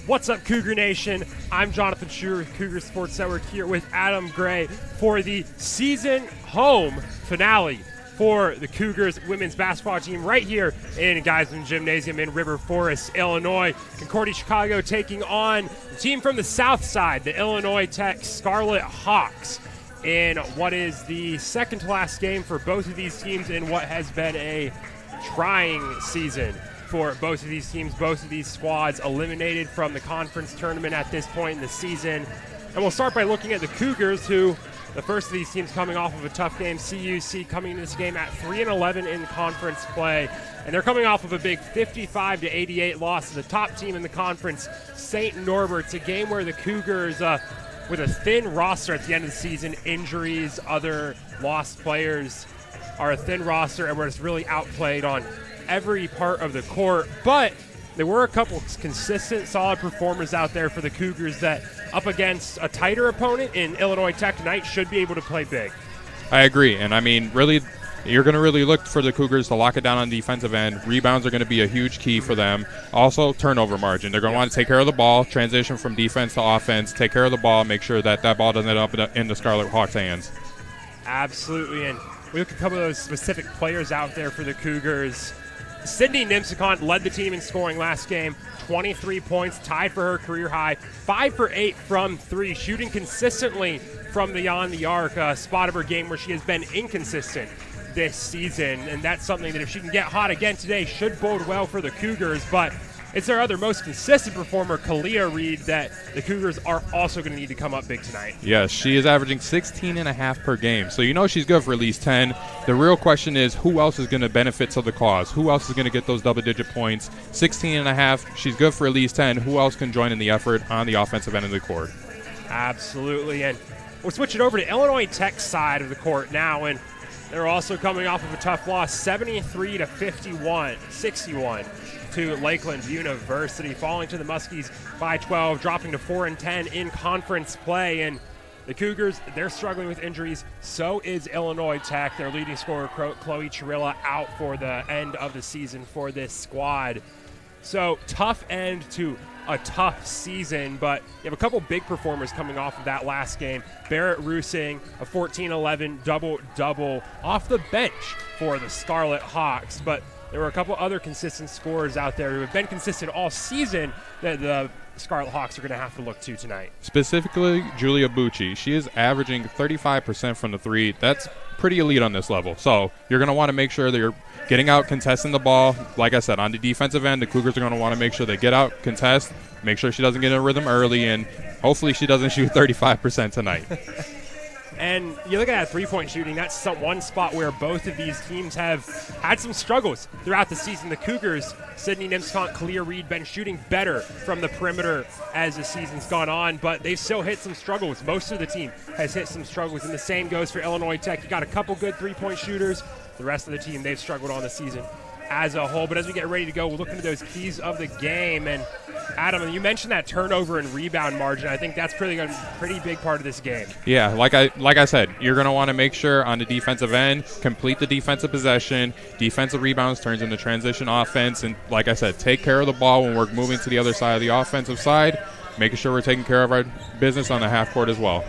What's up, Cougar Nation? I'm Jonathan Schuer with Cougar Sports Network here with Adam Gray for the season home finale for the Cougars women's basketball team right here in Geisman Gymnasium in River Forest, Illinois. Concordia Chicago taking on the team from the south side, the Illinois Tech Scarlet Hawks, in what is the second to last game for both of these teams in what has been a trying season for both of these teams. Both of these squads eliminated from the conference tournament at this point in the season. And we'll start by looking at the Cougars, who the first of these teams coming off of a tough game. CUC coming into this game at 3-11 in conference play. And they're coming off of a big 55-88 loss to the top team in the conference, St. Norbert's, a game where the Cougars, with a thin roster at the end of the season, injuries, other lost players, are a thin roster, and we're just really outplayed on every part of the court. But there were a couple consistent, solid performers out there for the Cougars that, up against a tighter opponent in Illinois Tech tonight, should be able to play big. I agree. And, I mean, really, you're going to really look for the Cougars to lock it down on the defensive end. Rebounds are going to be a huge key for them. Also, turnover margin. They're going to want to take care of the ball, transition from defense to offense, take care of the ball, make sure that that ball doesn't end up in the Scarlet Hawks' hands. Absolutely. And we look at a couple of those specific players out there for the Cougars. Sydney Nimsicon led the team in scoring last game, 23 points, tied for her career high, 5 for 8 from 3, shooting consistently from beyond the arc, a spot of her game where she has been inconsistent this season, and that's something that if she can get hot again today should bode well for the Cougars. But it's their other most consistent performer, Kalia Reed, that the Cougars are also going to need to come up big tonight. Yes, she is averaging 16.5 per game, so you know she's good for at least 10. The real question is, who else is going to benefit to the cause? Who else is going to get those double-digit points? 16.5, she's good for at least 10. Who else can join in the effort on the offensive end of the court? Absolutely, and we'll switch it over to Illinois Tech's side of the court now, and they're also coming off of a tough loss, 61 to Lakeland University, falling to the Muskies by 12, dropping to 4-10 in conference play. And the Cougars, they're struggling with injuries. So is Illinois Tech. Their leading scorer, Chloe Chirilla, out for the end of the season for this squad. So tough end to a tough season, but you have a couple big performers coming off of that last game. Barrett Rusing, a 14-11 double-double off the bench for the Scarlet Hawks. But there were a couple other consistent scorers out there who have been consistent all season that the Scarlet Hawks are going to have to look to tonight. Specifically, Julia Bucci. She is averaging 35% from the three. That's pretty elite on this level. So you're going to want to make sure that you're getting out, contesting the ball. Like I said, on the defensive end, the Cougars are going to want to make sure they get out, contest, make sure she doesn't get in a rhythm early, and hopefully she doesn't shoot 35% tonight. And you look at that three-point shooting, that's one spot where both of these teams have had some struggles throughout the season. The Cougars, Sydney Nimscont, Kalia Reed, been shooting better from the perimeter as the season's gone on, but they've still hit some struggles. Most of the team has hit some struggles, and the same goes for Illinois Tech. You got a couple good three-point shooters. The rest of the team, they've struggled on the season as a whole. But as we get ready to go, we'll look into those keys of the game. And Adam, you mentioned that turnover and rebound margin. I think that's pretty big part of this game. Yeah, like I said, you're going to want to make sure on the defensive end, complete the defensive possession, defensive rebounds turns into transition offense, and like I said, take care of the ball when we're moving to the other side of the offensive side, making sure we're taking care of our business on the half court as well.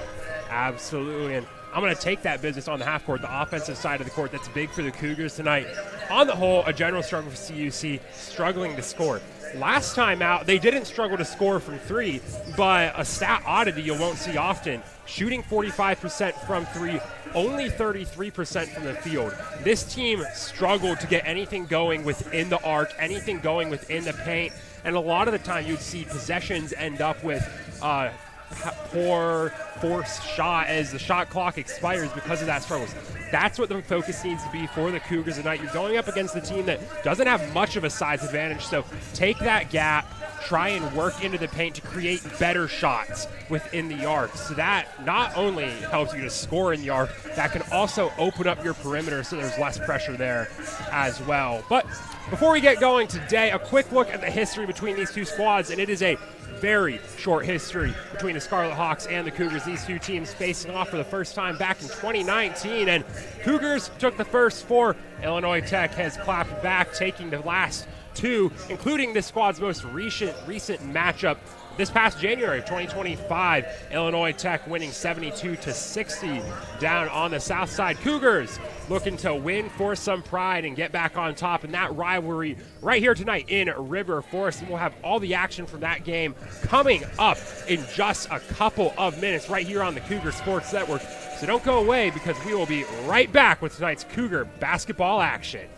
Absolutely, and I'm going to take that business on the half court, the offensive side of the court. That's big for the Cougars tonight. On the whole, a general struggle for CUC, struggling to score. Last time out, they didn't struggle to score from three, but a stat oddity you won't see often, shooting 45% from three, only 33% from the field. This team struggled to get anything going within the arc, anything going within the paint, and a lot of the time you'd see possessions end up with poor forced shot as the shot clock expires because of that struggles. That's what the focus needs to be for the Cougars tonight. You're going up against a team that doesn't have much of a size advantage, so take that gap, try and work into the paint to create better shots within the arc. So that not only helps you to score in the arc, that can also open up your perimeter so there's less pressure there as well. But before we get going today, a quick look at the history between these two squads, and it is a very short history between the Scarlet Hawks and the Cougars. These two teams facing off for the first time back in 2019, and Cougars took the first four. Illinois Tech has clapped back, taking the last two, including this squad's most recent matchup this past January of 2025. Illinois Tech winning 72-60 down on the south side. Cougars looking to win for some pride and get back on top in that rivalry right here tonight in River Forest. And we'll have all the action from that game coming up in just a couple of minutes right here on the Cougar Sports Network. So don't go away, because we will be right back with tonight's Cougar basketball action.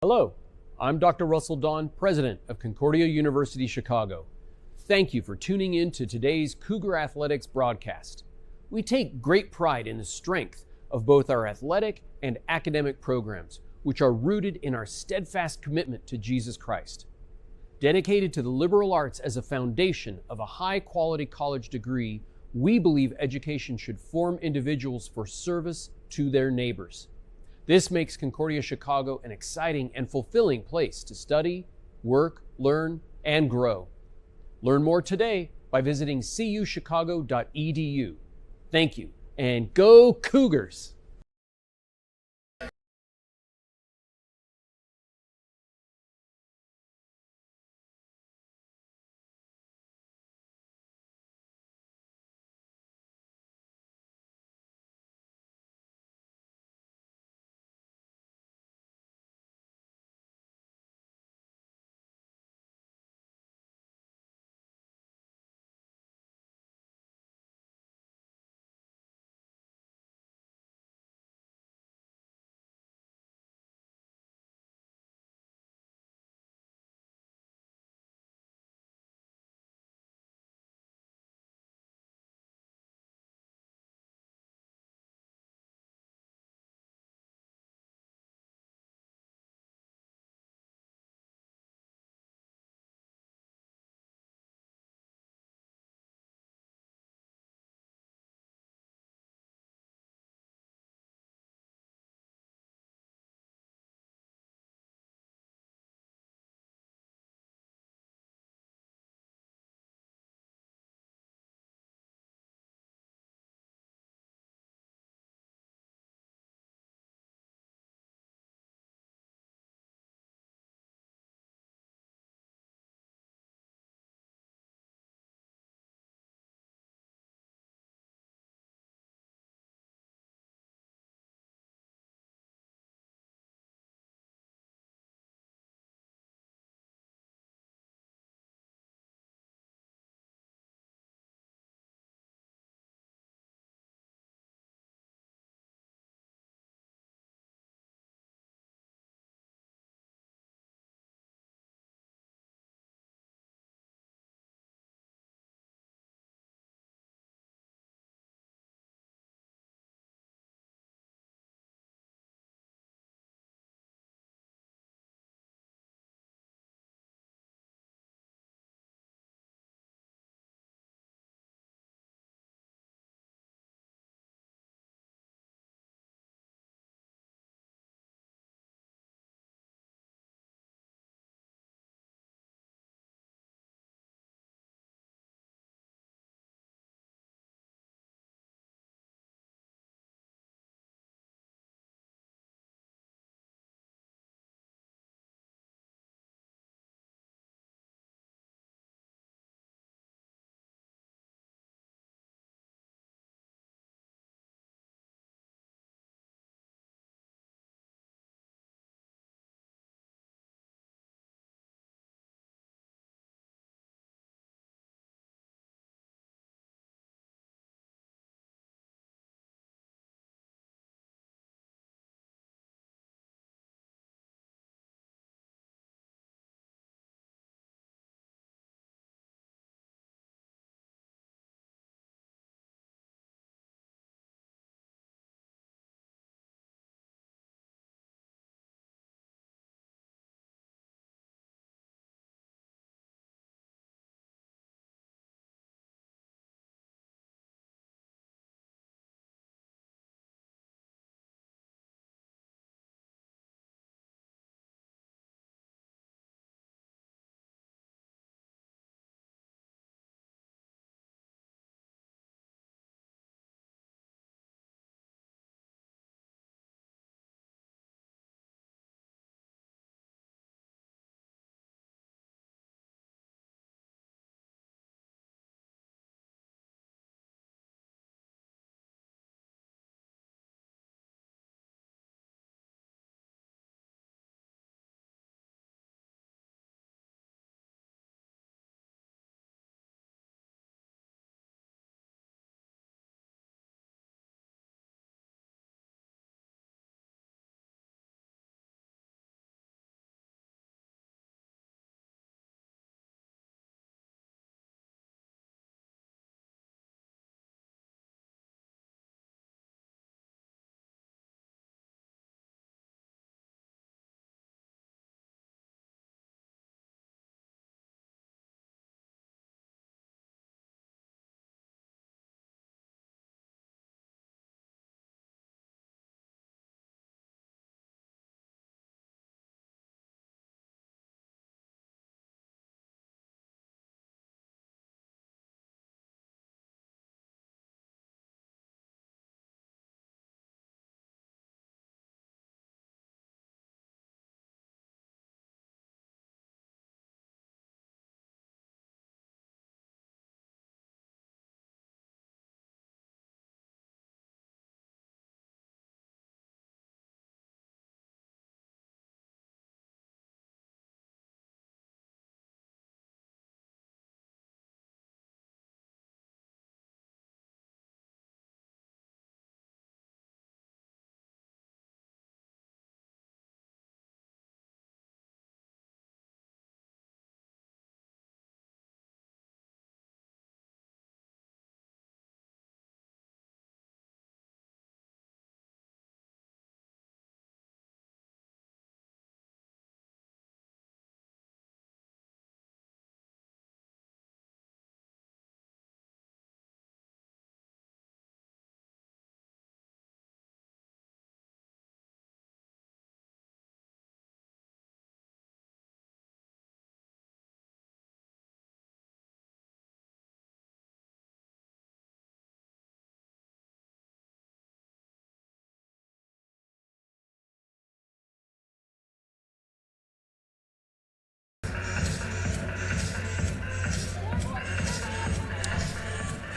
Hello, I'm Dr. Russell Dawn, President of Concordia University Chicago. Thank you for tuning in to today's Cougar Athletics broadcast. We take great pride in the strength of both our athletic and academic programs, which are rooted in our steadfast commitment to Jesus Christ. Dedicated to the liberal arts as a foundation of a high-quality college degree, we believe education should form individuals for service to their neighbors. This makes Concordia Chicago an exciting and fulfilling place to study, work, learn, and grow. Learn more today by visiting cuchicago.edu. Thank you, and go Cougars!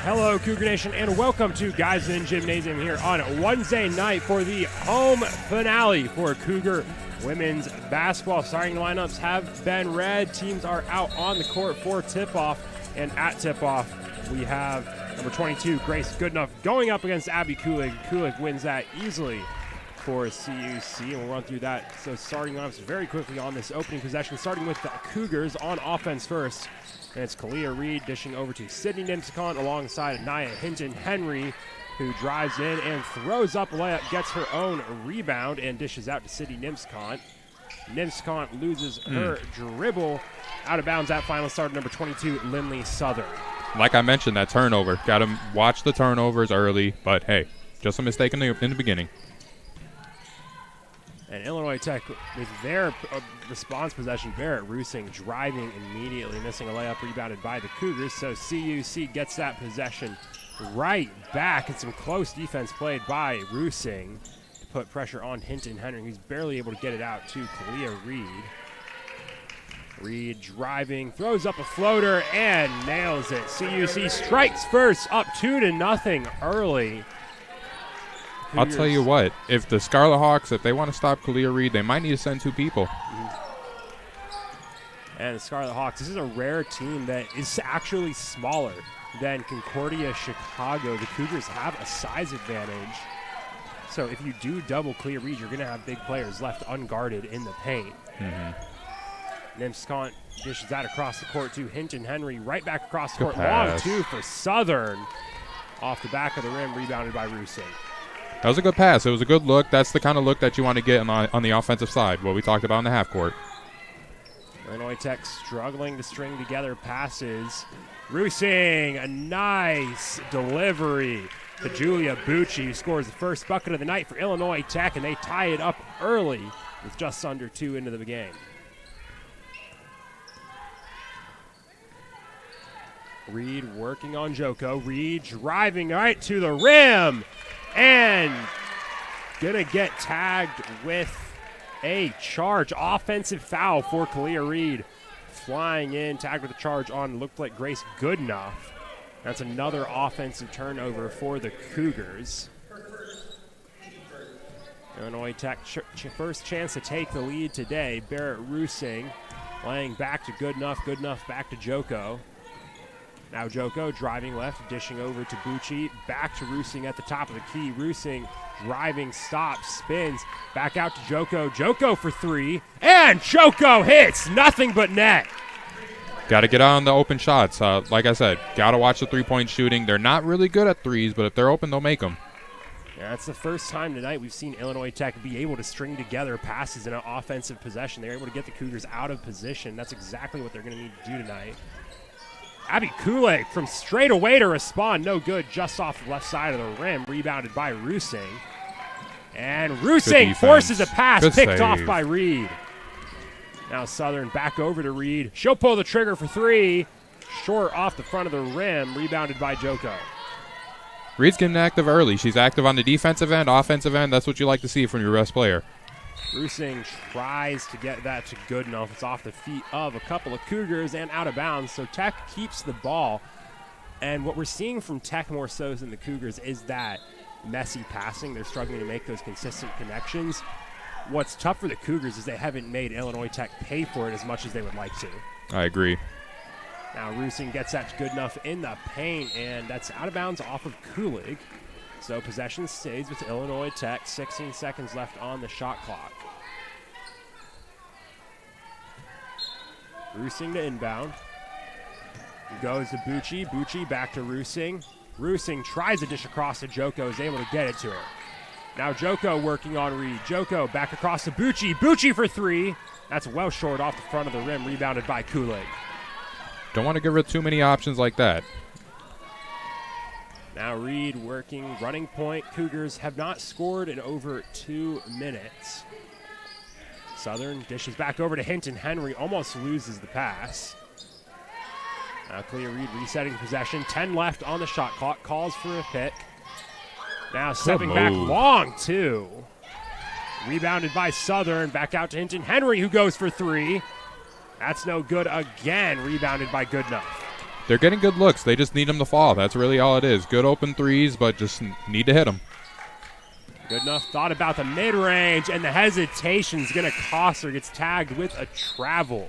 Hello, Cougar Nation, and welcome to Guys in Gymnasium here on Wednesday night for the home finale for Cougar women's basketball. Starting lineups have been read. Teams are out on the court for tip-off, and at tip-off, we have number 22, Grace Goodenough, going up against Abby Kulig. Kulig wins that easily for CUC, and we'll run through that. So starting lineups very quickly on this opening possession, starting with the Cougars on offense first. And it's Kalia Reed dishing over to Sydney Nimscon alongside Anaya Hinton-Henry, who drives in and throws up a layup, gets her own rebound, and dishes out to Sydney Nimscon. Nimscon loses her dribble. Out of bounds at final start, number 22, Lindley Southern. Like I mentioned, that turnover. Got to watch the turnovers early, but hey, just a mistake in the beginning. And Illinois Tech, with their response possession, Barrett Rusing driving immediately, missing a layup, rebounded by the Cougars. So CUC gets that possession right back, and some close defense played by Rusing to put pressure on Hinton-Henry, who's barely able to get it out to Kalia Reed. Reed driving, throws up a floater, and nails it. CUC strikes first, up 2-0 early. I'll tell you what, if the Scarlet Hawks, if they want to stop Kalia Reed, they might need to send two people. And the Scarlet Hawks, this is a rare team that is actually smaller than Concordia Chicago. The Cougars have a size advantage. So if you do double Kalia Reed, you're going to have big players left unguarded in the paint. Nimscon dishes that across the court to Hinton-Henry, right back across the court. Long two for Southern. Off the back of the rim, rebounded by Rusing. That was a good pass. It was a good look. That's the kind of look that you want to get on the offensive side, what we talked about in the half court. Illinois Tech struggling to string together passes. Rusing, a nice delivery to Julia Bucci, who scores the first bucket of the night for Illinois Tech, and they tie it up early with just under 2 into the game. Reed working on Joko. Reed driving right to the rim. And gonna get tagged with a charge. Offensive foul for Kalia Reed. Flying in, tagged with a charge on, looked like Grace Goodenough. That's another offensive turnover for the Cougars. Illinois Tech first chance to take the lead today. Barrett Rusing laying back to Goodenough. Goodenough back to Joko. Now Joko driving left, dishing over to Bucci. Back to Rusing at the top of the key. Rusing driving, stops, spins. Back out to Joko. Joko for three. And Joko hits. Nothing but net. Got to get on the open shots. Like I said, got to watch the three-point shooting. They're not really good at threes, but if they're open, they'll make them. Yeah, that's the first time tonight we've seen Illinois Tech be able to string together passes in an offensive possession. They're able to get the Cougars out of position. That's exactly what they're going to need to do tonight. Abby Kulig from straight away to respond. No good, just off the left side of the rim. Rebounded by Rusing. And Rusing forces a pass, picked off by Reed. Now Southern back over to Reed. She'll pull the trigger for three. Short off the front of the rim. Rebounded by Joko. Reed's getting active early. She's active on the defensive end, offensive end. That's what you like to see from your best player. Rusing tries to get that to Goodenough. It's off the feet of a couple of Cougars and out of bounds. So Tech keeps the ball. And what we're seeing from Tech more so than the Cougars is that messy passing. They're struggling to make those consistent connections. What's tough for the Cougars is they haven't made Illinois Tech pay for it as much as they would like to. I agree. Now Rusing gets that to Goodenough in the paint, and that's out of bounds off of Kulig. So possession stays with Illinois Tech. 16 seconds left on the shot clock. Rusing to inbound. Goes to Bucci. Bucci back to Rusing. Rusing tries a dish across to Joko, is able to get it to her. Now Joko working on Reed. Joko back across to Bucci. Bucci for three. That's well short off the front of the rim, rebounded by Kulig. Don't want to give her too many options like that. Now Reed working, running point. Cougars have not scored in over 2 minutes. Southern dishes back over to Hinton-Henry, almost loses the pass. Now Kalia Reed resetting possession. 10 left on the shot clock, calls for a pick. Now stepping back long, too. Rebounded by Southern, back out to Hinton-Henry, who goes for three. That's no good again, rebounded by Goodenough. they're getting good looks. They just need them to fall. That's really all it is. Good open threes, but just need to hit them. Good enough thought about the mid-range, and the hesitation's going to cost her. Gets tagged with a travel.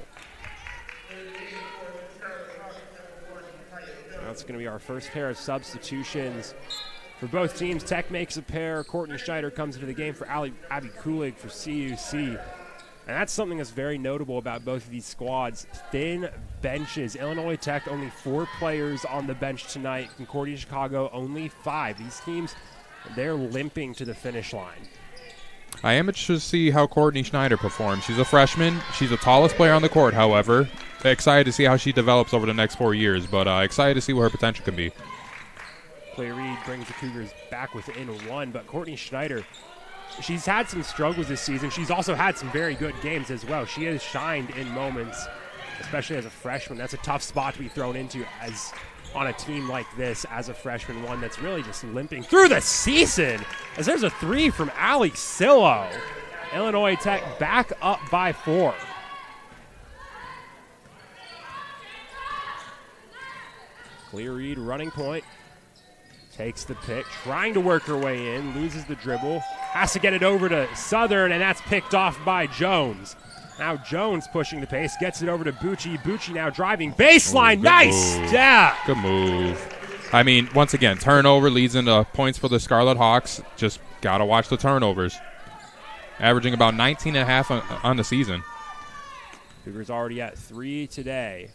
That's going to be our first pair of substitutions for both teams. Tech makes a pair. Courtney Schneider comes into the game for Abby Kulig for CUC. And that's something that's very notable about both of these squads. Thin benches. Illinois Tech, only 4 players on the bench tonight. Concordia Chicago, only 5. These teams, they're limping to the finish line. I am interested to see how Courtney Schneider performs. She's a freshman. She's the tallest player on the court, however. Excited to see how she develops over the next 4 years, but excited to see what her potential can be. Clay Reed brings the Cougars back within 1, but Courtney Schneider, she's had some struggles this season. She's also had some very good games as well. She has shined in moments, especially as a freshman. That's a tough spot to be thrown into as on a team like this as a freshman, one that's really just limping through the season. As there's a 3 from Allie Sillo. Illinois Tech back up by 4. Clear Reed running point. Takes the pick, trying to work her way in, loses the dribble, has to get it over to Southern, and that's picked off by Jones. Now Jones pushing the pace, gets it over to Bucci. Bucci now driving baseline. Nice step. Good move. I mean, once again, turnover leads into points for the Scarlet Hawks. Just got to watch the turnovers. Averaging about 19.5 on the season. Cougars already at 3 today.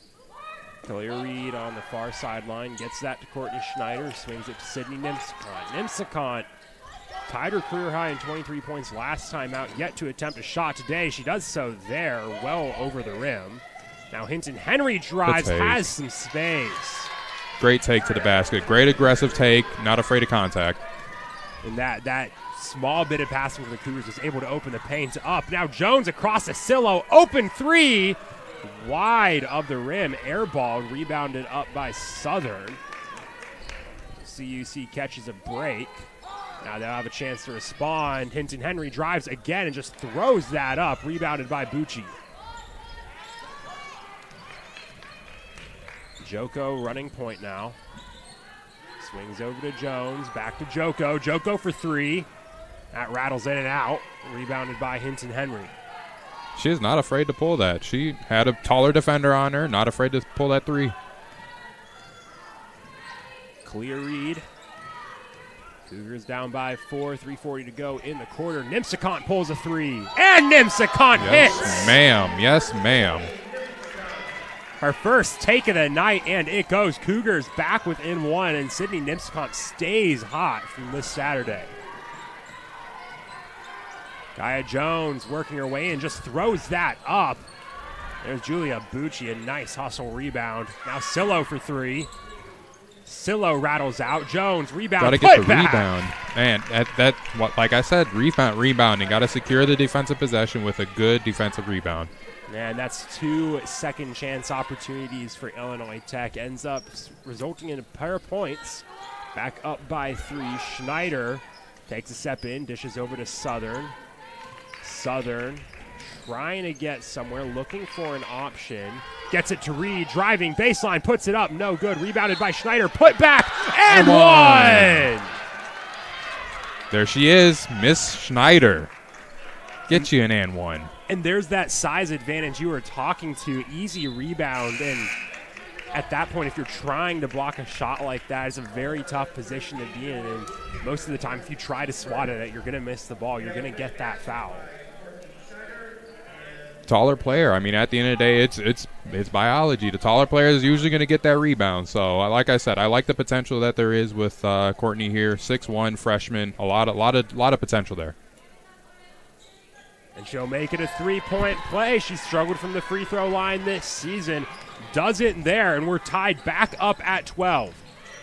Talia Reed on the far sideline, gets that to Courtney Schneider, swings it to Sydney Nimsicont. Nimsicont tied her career high in 23 points last time out, yet to attempt a shot today. She does so there, well over the rim. Now Hinton Henry drives, has some space. Great take to the basket. Great aggressive take, not afraid of contact. And that small bit of passing from the Cougars was able to open the paint up. Now Jones across the Sillo, open 3. Wide of the rim, air ball, rebounded up by Southern. CUC catches a break. Now they'll have a chance to respond. Hinton Henry drives again and just throws that up, rebounded by Bucci. Joko running point now. Swings over to Jones, back to Joko. Joko for 3. That rattles in and out, rebounded by Hinton Henry. She is not afraid to pull that. She had a taller defender on her, not afraid to pull that 3. Clear Reed. Cougars down by 4, 3:40 to go in the quarter. Nimsicont pulls a 3, and Nimsicont hits. Yes, ma'am. Yes, ma'am. Her first take of the night, and it goes. Cougars back within 1, and Sydney Nimsicont stays hot from this Saturday. Gaia Jones working her way in, just throws that up. There's Julia Bucci, a nice hustle rebound. Now Sillo for 3. Sillo rattles out. Jones rebound. Got to get the rebound. And like I said, rebounding. Got to secure the defensive possession with a good defensive rebound. And that's 2 second chance opportunities for Illinois Tech. Ends up resulting in a pair of points. Back up by 3. Schneider takes a step in, dishes over to Southern. Southern trying to get somewhere, looking for an option. Gets it to Reed, driving baseline, puts it up, no good. Rebounded by Schneider, put back, and one! There she is, Miss Schneider. Get you an and 1. And there's that size advantage you were talking to. Easy rebound, and at that point, if you're trying to block a shot like that, it's a very tough position to be in. And most of the time, if you try to swat at it, you're going to miss the ball. You're going to get that foul. Taller player. I mean, at the end of the day, it's biology. The taller player is usually going to get that rebound. So, like I said, I like the potential that there is with Courtney here. 6'1", freshman. A lot of potential there. And she'll make it a 3-point play. She struggled from the free throw line this season. Does it there, and we're tied back up at 12.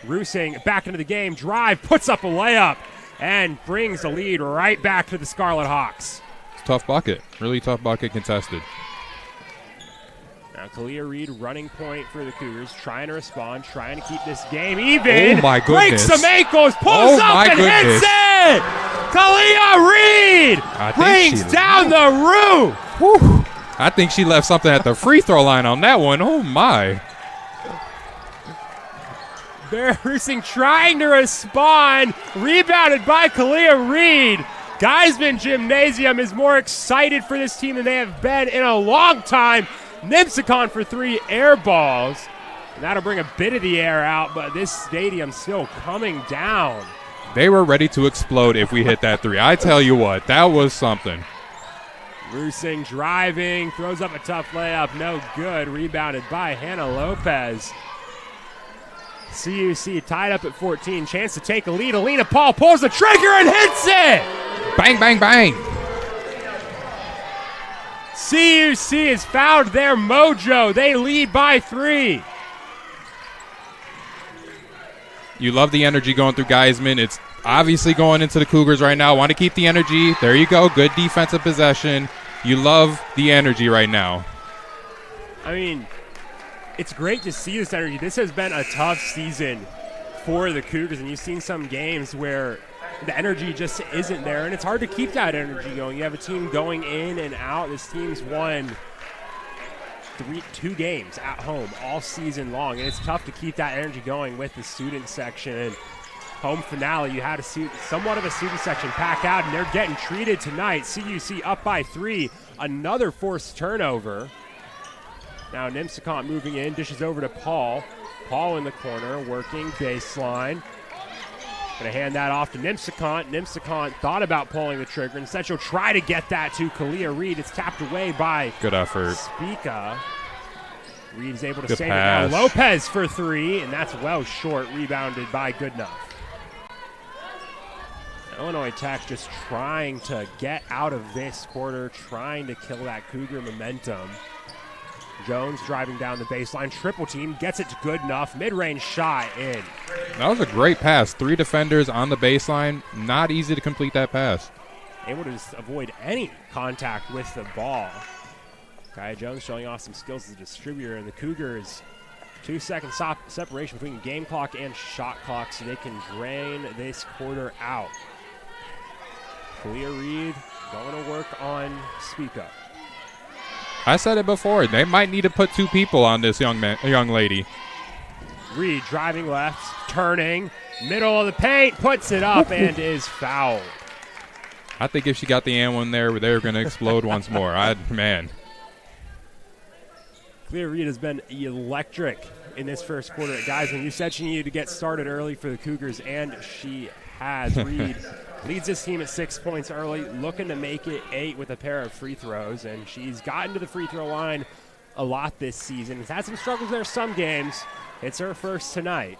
Rusing back into the game. Drive, puts up a layup, and brings the lead right back to the Scarlet Hawks. Tough bucket. Really tough bucket contested. Now Kalia Reed running point for the Cougars, trying to respond, trying to keep this game even. Oh, my goodness. Breaks some ankles, pulls up and hits it! Kalia Reed brings down the roof! Whew. I think she left something at the free throw line on that one. Oh, my. Rusing trying to respond. Rebounded by Kalia Reed. Geisman Gymnasium is more excited for this team than they have been in a long time. Nimsicon for 3 air balls. And that'll bring a bit of the air out, but this stadium's still coming down. They were ready to explode if we hit that 3. I tell you what, that was something. Rusing driving, throws up a tough layup, no good. Rebounded by Hannah Lopez. CUC tied up at 14, chance to take a lead. Alina Paul pulls the trigger and hits it! Bang, bang, bang. CUC has found their mojo. They lead by 3. You love the energy going through Geisman. It's obviously going into the Cougars right now. Want to keep the energy. There you go. Good defensive possession. You love the energy right now. I mean, it's great to see this energy. This has been a tough season for the Cougars, and you've seen some games where the energy just isn't there, and it's hard to keep that energy going. You have a team going in and out. This team's won 2 games at home all season long, and it's tough to keep that energy going with the student section. And home finale, you had somewhat of a student section pack out, and they're getting treated tonight. CUC up by 3, another forced turnover. Now Nimsicon moving in, dishes over to Paul. Paul in the corner, working baseline. Gonna hand that off to Nimsicon. Nimsicon thought about pulling the trigger. Instead, she'll try to get that to Kalia Reed. It's tapped away by good effort. Spica. Reed's able to good save pass. it. Now Lopez for 3, and that's well short, rebounded by Goodenough. Illinois Tech just trying to get out of this quarter, trying to kill that Cougar momentum. Jones driving down the baseline, triple team, gets it to Goodenough, mid-range shot in. That was a great pass. 3 defenders on the baseline. Not easy to complete that pass. Able to just avoid any contact with the ball. Kaya Jones showing off some skills as a distributor, and the Cougars 2-second separation between game clock and shot clock so they can drain this quarter out. Kalia Reed going to work on Spica. I said it before. They might need to put 2 people on this young lady. Reed driving left, turning, middle of the paint, puts it up and is fouled. I think if she got the and one there, they're going to explode once more. Man. Kalia Reed has been electric in this first quarter. Guys, when you said she needed to get started early for the Cougars, and she has. Reed leads this team at 6 points early, looking to make it 8 with a pair of free throws, and she's gotten to the free throw line a lot this season. Has had some struggles there some games. It's her first tonight.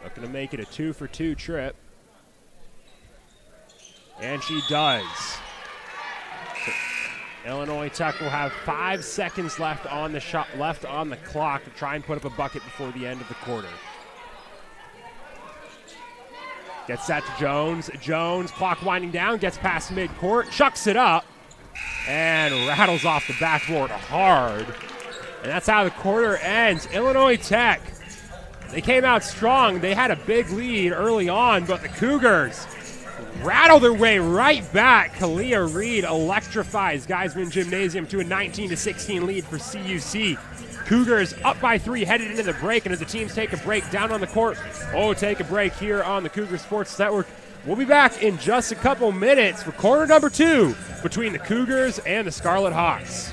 Looking to make it a 2-for-2 trip. And she does. Illinois Tech will have 5 seconds left on the clock to try and put up a bucket before the end of the quarter. Gets that to Jones. Jones, clock winding down, gets past midcourt, chucks it up, and rattles off the backboard hard. And that's how the quarter ends. Illinois Tech, they came out strong. They had a big lead early on, but the Cougars rattle their way right back. Kalia Reed electrifies Geisman Gymnasium to a 19-16 lead for CUC. Cougars up by 3 headed into the break, and as the teams take a break down on the court, take a break here on the Cougar Sports Network. We'll be back in just a couple minutes for quarter number 2 between the Cougars and the Scarlet Hawks.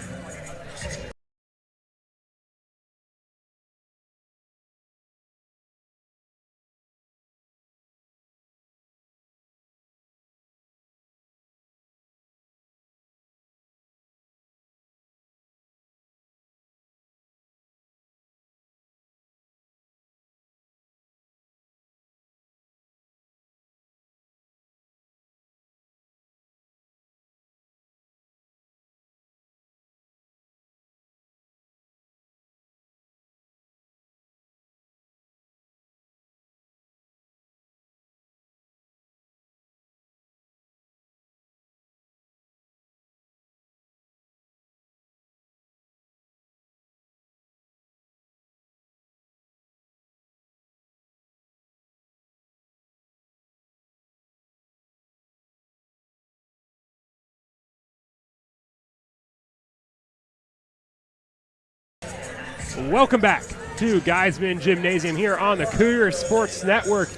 Welcome back to Geisman Gymnasium here on the Cougar Sports Network.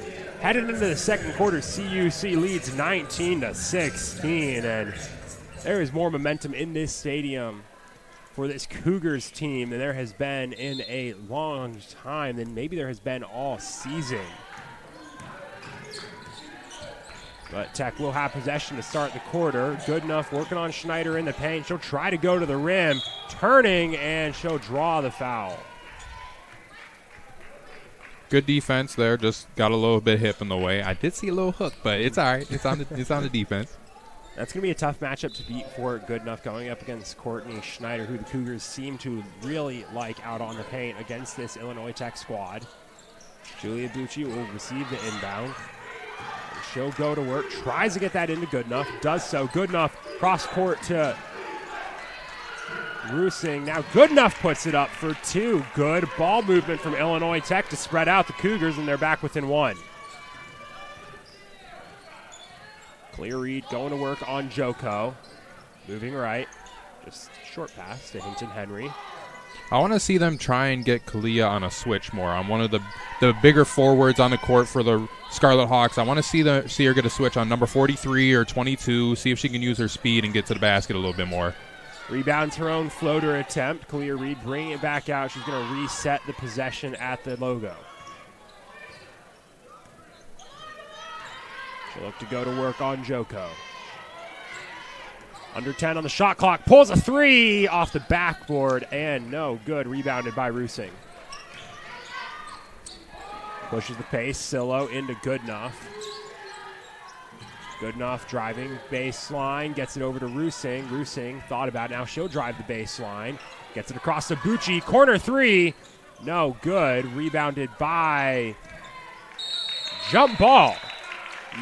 Headed into the second quarter, CUC leads 19-16, and there is more momentum in this stadium for this Cougars team than there has been in a long time, than maybe there has been all season. But Tech will have possession to start the quarter. Good enough, working on Schneider in the paint. She'll try to go to the rim, turning, and she'll draw the foul. Good defense there. Just got a little bit hip in the way. I did see a little hook, but it's all right. It's on the defense. That's going to be a tough matchup to beat for Good enough going up against Courtney Schneider, who the Cougars seem to really like out on the paint against this Illinois Tech squad. Julia Bucci will receive the inbound. She'll go to work, tries to get that into Goodenough, does so. Goodenough cross court to Rusing. Now Goodenough puts it up for two. Good ball movement from Illinois Tech to spread out the Cougars, and they're back within one. Clear Reed going to work on Joko. Moving right. Just short pass to Hinton Henry. I want to see them try and get Kalia on a switch more, on one of the bigger forwards on the court for the Scarlet Hawks. I want to see her get a switch on number 43 or 22, see if she can use her speed and get to the basket a little bit more. Rebounds her own floater attempt. Kalia Reed bringing it back out. She's going to reset the possession at the logo. She'll look to go to work on Joko. Under 10 on the shot clock. Pulls a three off the backboard, and no good. Rebounded by Rusing. Pushes the pace. Sillo into Goodenough. Goodenough driving baseline. Gets it over to Rusing. Rusing thought about it. Now she'll drive the baseline. Gets it across to Bucci. Corner three. No good. Rebounded by jump ball.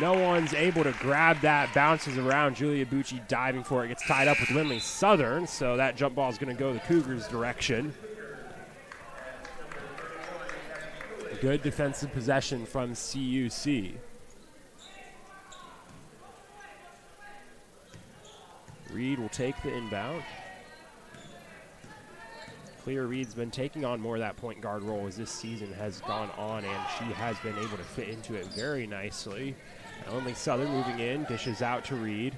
No one's able to grab that. Bounces around. Julia Bucci diving for it. Gets tied up with Lindley Southern. So that jump ball is going to go the Cougars' direction. Good defensive possession from CUC. Reed will take the inbound. Clear Reed's been taking on more of that point guard role as this season has gone on, and she has been able to fit into it very nicely. Only Southern moving in, dishes out to Reed.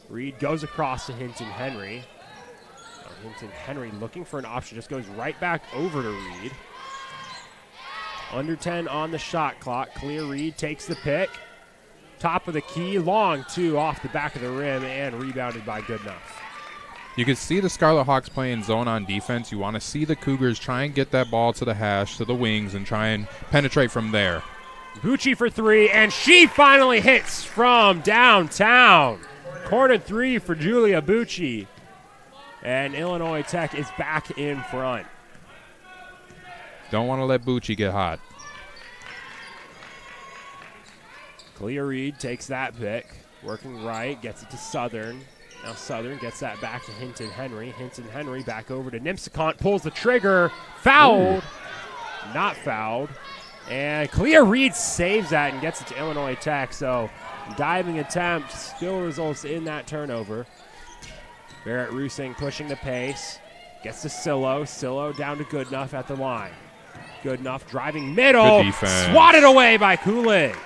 Reed goes across to Hinton Henry. Hinton Henry looking for an option, just goes right back over to Reed. Under 10 on the shot clock. Clear Reed takes the pick. Top of the key, long two off the back of the rim, and rebounded by Goodenough. You can see the Scarlet Hawks playing zone on defense. You want to see the Cougars try and get that ball to the hash, to the wings, and try and penetrate from there. Bucci for three, and she finally hits from downtown. Corner three for Julia Bucci. And Illinois Tech is back in front. Don't want to let Bucci get hot. Kalia Reed takes that pick. Working right, gets it to Southern. Now Southern gets that back to Hinton Henry. Hinton Henry back over to Nimsicont. Pulls the trigger. Fouled. Ooh. Not fouled. And Kalia Reed saves that and gets it to Illinois Tech. So diving attempt still results in that turnover. Barrett Rusing pushing the pace. Gets to Sillo. Sillo down to Goodenough at the line. Goodenough driving middle. Good defense. Swatted away by Kulig.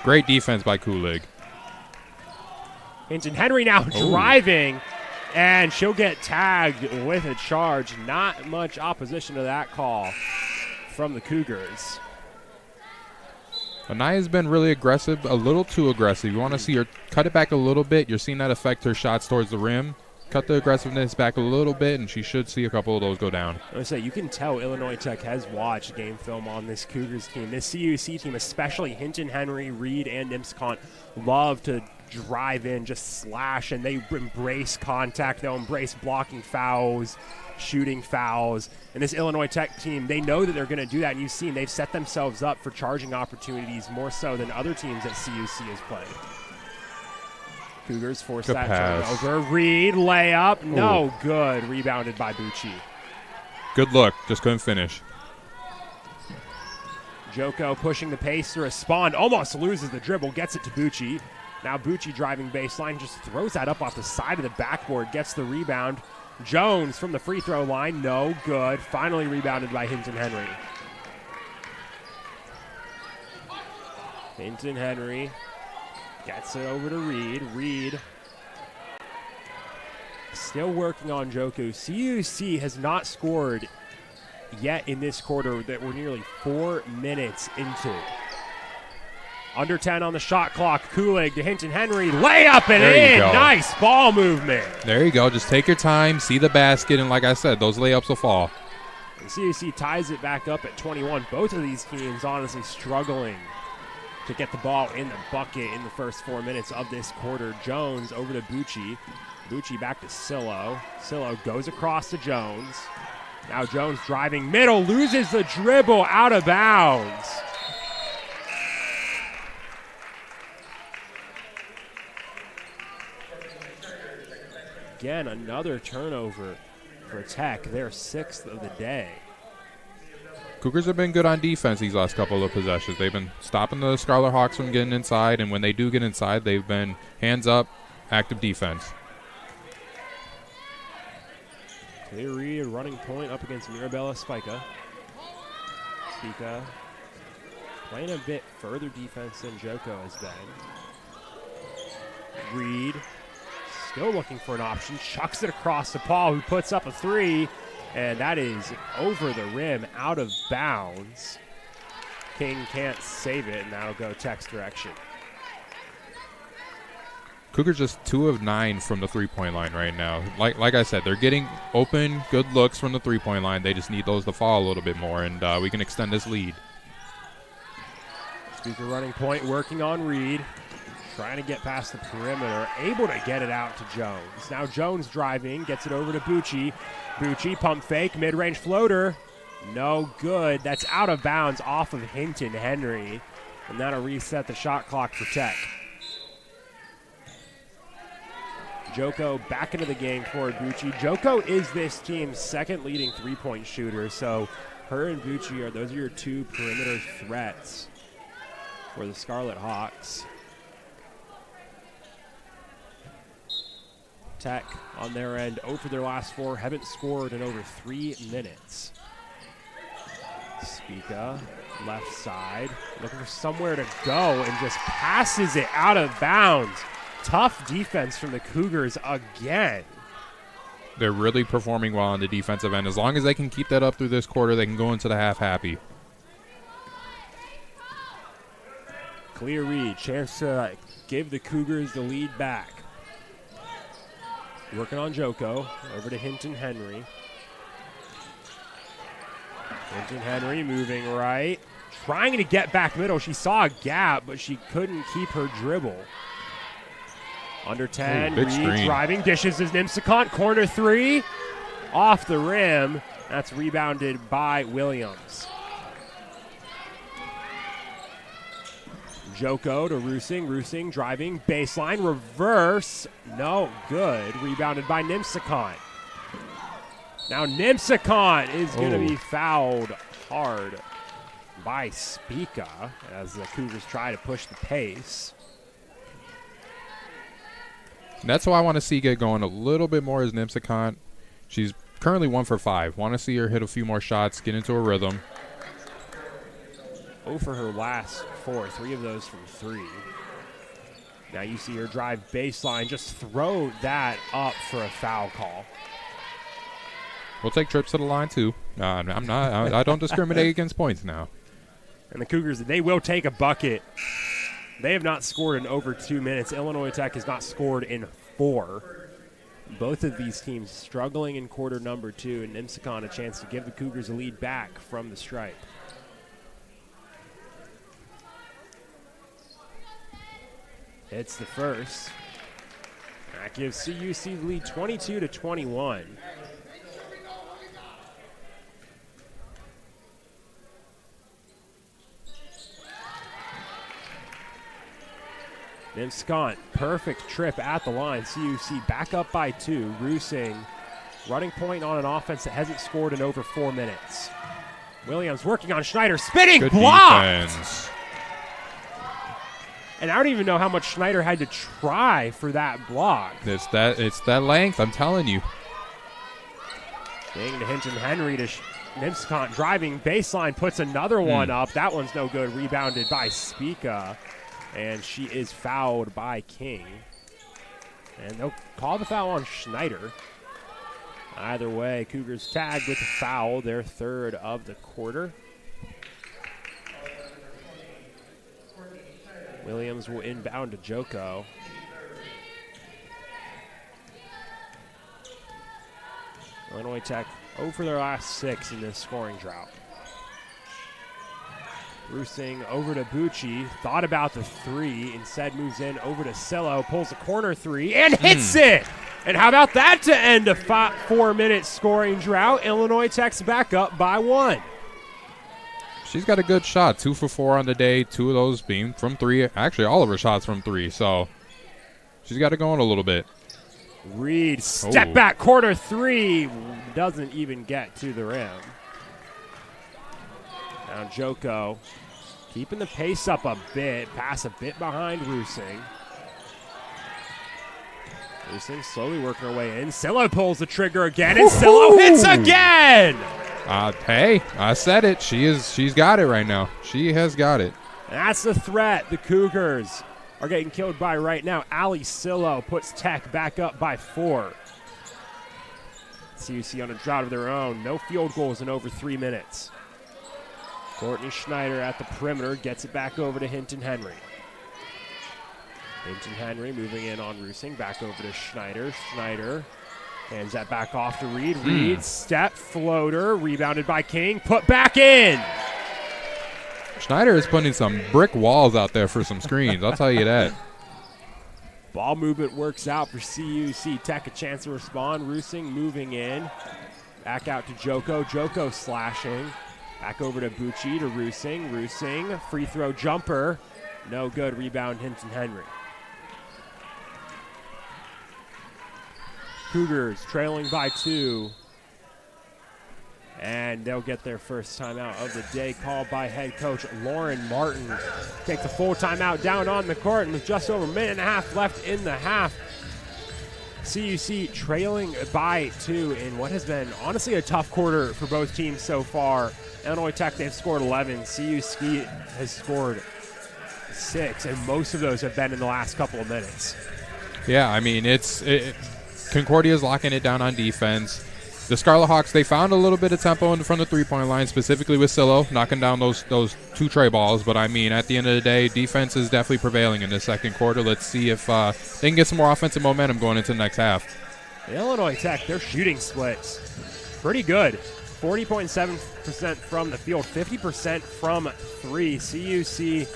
Great defense by Kulig. Hinton Henry now driving, and she'll get tagged with a charge. Not much opposition to that call from the Cougars. Anaya's been really aggressive, a little too aggressive. You want to see her cut it back a little bit. You're seeing that affect her shots towards the rim. Cut the aggressiveness back a little bit, and she should see a couple of those go down. I would say you can tell Illinois Tech has watched game film on this Cougars team. This CUC team, especially Hinton Henry, Reed, and Nimsicont, love to drive in, just slash, and they embrace contact. They'll embrace blocking fouls, shooting fouls. And this Illinois Tech team, they know that they're going to do that, and you've seen they've set themselves up for charging opportunities more so than other teams that CUC has played. Cougars force that turnover. Reed, layup. No good. Rebounded by Bucci. Good look. Just couldn't finish. Joko pushing the pace to respond. Almost loses the dribble. Gets it to Bucci. Now Bucci driving baseline. Just throws that up off the side of the backboard. Gets the rebound. Jones from the free throw line, no good. Finally rebounded by Hinton Henry. Hinton Henry gets it over to Reed. Reed still working on Joku. CUC has not scored yet in this quarter that we're nearly 4 minutes into. Under 10 on the shot clock. Kulig to Hinton Henry. Layup and in. Nice ball movement. There you go. Just take your time, see the basket, and like I said, those layups will fall. And CUC ties it back up at 21. Both of these teams honestly struggling to get the ball in the bucket in the first 4 minutes of this quarter. Jones over to Bucci. Bucci back to Sillo. Sillo goes across to Jones. Now Jones driving middle, loses the dribble, out of bounds. Again, another turnover for Tech, their 6th of the day. Cougars have been good on defense these last couple of possessions. They've been stopping the Scarlet Hawks from getting inside, and when they do get inside, they've been hands up, active defense. Cleary, running point up against Mirabella Spica. Spica playing a bit further defense than Joko has been. Reed still looking for an option, chucks it across to Paul, who puts up a three, and that is over the rim, out of bounds. King can't save it, and that'll go Tech's direction. Cougars just 2 of 9 from the three-point line right now. Like I said, they're getting open, good looks from the three-point line. They just need those to fall a little bit more, and we can extend this lead. Speaker running point, working on Reed. Trying to get past the perimeter, able to get it out to Jones. Now Jones driving, gets it over to Bucci. Bucci, pump fake, mid-range floater. No good. That's out of bounds off of Hinton Henry. And that'll reset the shot clock for Tech. Joko back into the game for Bucci. Joko is this team's second leading three-point shooter, so her and Bucci those are your 2 perimeter threats for the Scarlet Hawks. Tech on their end, 0 for their last 4, haven't scored in over 3 minutes. Spica, left side, looking for somewhere to go and just passes it out of bounds. Tough defense from the Cougars again. They're really performing well on the defensive end. As long as they can keep that up through this quarter, they can go into the half happy. Clear Reed, chance to give the Cougars the lead back. Working on Joko, over to Hinton Henry. Hinton Henry moving right. Trying to get back middle. She saw a gap, but she couldn't keep her dribble. Under 10, Reed screen. Driving, dishes is Nimsicont. Corner 3, off the rim. That's rebounded by Williams. Joko to Rusing driving, baseline, reverse, no good. Rebounded by Nimsicont. Now Nimsicont is going to be fouled hard by Spica as the Cougars try to push the pace. And that's why I want to see get going a little bit more as Nimsicont. She's currently 1 for 5. Want to see her hit a few more shots, get into a rhythm. 0 for her last 4, 3 of those from 3. Now you see her drive baseline, just throw that up for a foul call. We'll take trips to the line too. I don't discriminate against points now. And the Cougars, they will take a bucket. They have not scored in over 2 minutes. Illinois Tech has not scored in 4. Both of these teams struggling in quarter number 2, and Nimsicont a chance to give the Cougars a lead back from the stripe. Hits the first. That gives CUC the lead 22-21. Nimsicont, perfect trip at the line. CUC back up by 2. Rusing, running point on an offense that hasn't scored in over 4 minutes. Williams working on Schneider, spinning Good block. defense. And I don't even know how much Schneider had to try for that block. It's that length, I'm telling you. Staying to Hinton Henry to Nimskant driving baseline, puts another one up. That one's no good. Rebounded by Spica, and she is fouled by King. And they'll call the foul on Schneider. Either way, Cougars tagged with a foul, their third of the quarter. Williams will inbound to Joko. Illinois Tech 0 for their last 6 in this scoring drought. Rusing over to Bucci, thought about the 3, instead moves in over to Sillo, pulls a corner 3, and hits it! And how about that to end a 4-minute scoring drought? Illinois Tech's back up by 1. She's got a good shot, 2 for 4 on the day, 2 of those being from 3. Actually, all of her shots from 3, so she's got it going a little bit. Reed, step back, corner 3, doesn't even get to the rim. Now Joko keeping the pace up a bit, pass a bit behind Rusing. Rusing slowly working her way in. Sillo pulls the trigger again, and Sillo hits again! Hey, I said it. She's got it right now. She has got it. That's the threat the Cougars are getting killed by right now. Ali Sillo puts Tech back up by 4. CUC on a drought of their own. No field goals in over 3 minutes. Courtney Schneider at the perimeter gets it back over to Hinton Henry. Hinton Henry moving in on Rusing. Back over to Schneider. Schneider hands that back off to Reed. Reed, step, floater, rebounded by King, put back in. Schneider is putting some brick walls out there for some screens, I'll tell you that. Ball movement works out for CUC. Tech a chance to respond. Rusing moving in. Back out to Joko. Joko slashing. Back over to Bucci to Rusing. Rusing, free throw jumper. No good. Rebound Hinton Henry. Cougars trailing by 2. And they'll get their first timeout of the day, called by head coach Lauren Martin. Takes a full timeout down on the court, and with just over a minute and a half left in the half, CUC trailing by 2 in what has been honestly a tough quarter for both teams so far. Illinois Tech, they've scored 11. CUC has scored 6, and most of those have been in the last couple of minutes. Yeah, I mean, Concordia's locking it down on defense. The Scarlet Hawks, they found a little bit of tempo from the three-point line, specifically with Sillo, knocking down those 2 tray balls. But, I mean, at the end of the day, defense is definitely prevailing in the second quarter. Let's see if they can get some more offensive momentum going into the next half. Illinois Tech, their shooting splits pretty good. 40.7% from the field, 50% from 3. CUC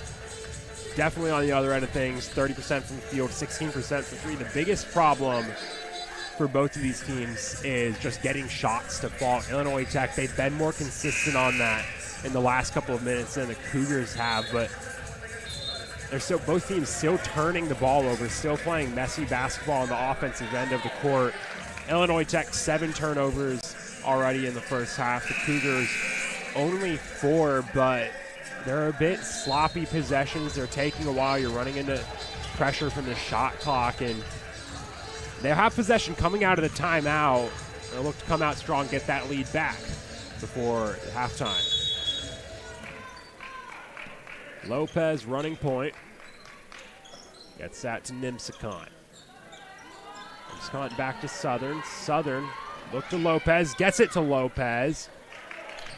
definitely on the other end of things, 30% from the field, 16% from 3. The biggest problem for both of these teams is just getting shots to fall. Illinois Tech, they've been more consistent on that in the last couple of minutes than the Cougars have, but they're both teams still turning the ball over, still playing messy basketball on the offensive end of the court. Illinois Tech 7 turnovers already in the first half. The Cougars only 4, but they're a bit sloppy possessions. They're taking a while. You're running into pressure from the shot clock, and they have possession coming out of the timeout. They'll look to come out strong, get that lead back before halftime. Lopez running point. Gets that to Nimskant. Nimskant back to Southern. Southern look to Lopez. Gets it to Lopez.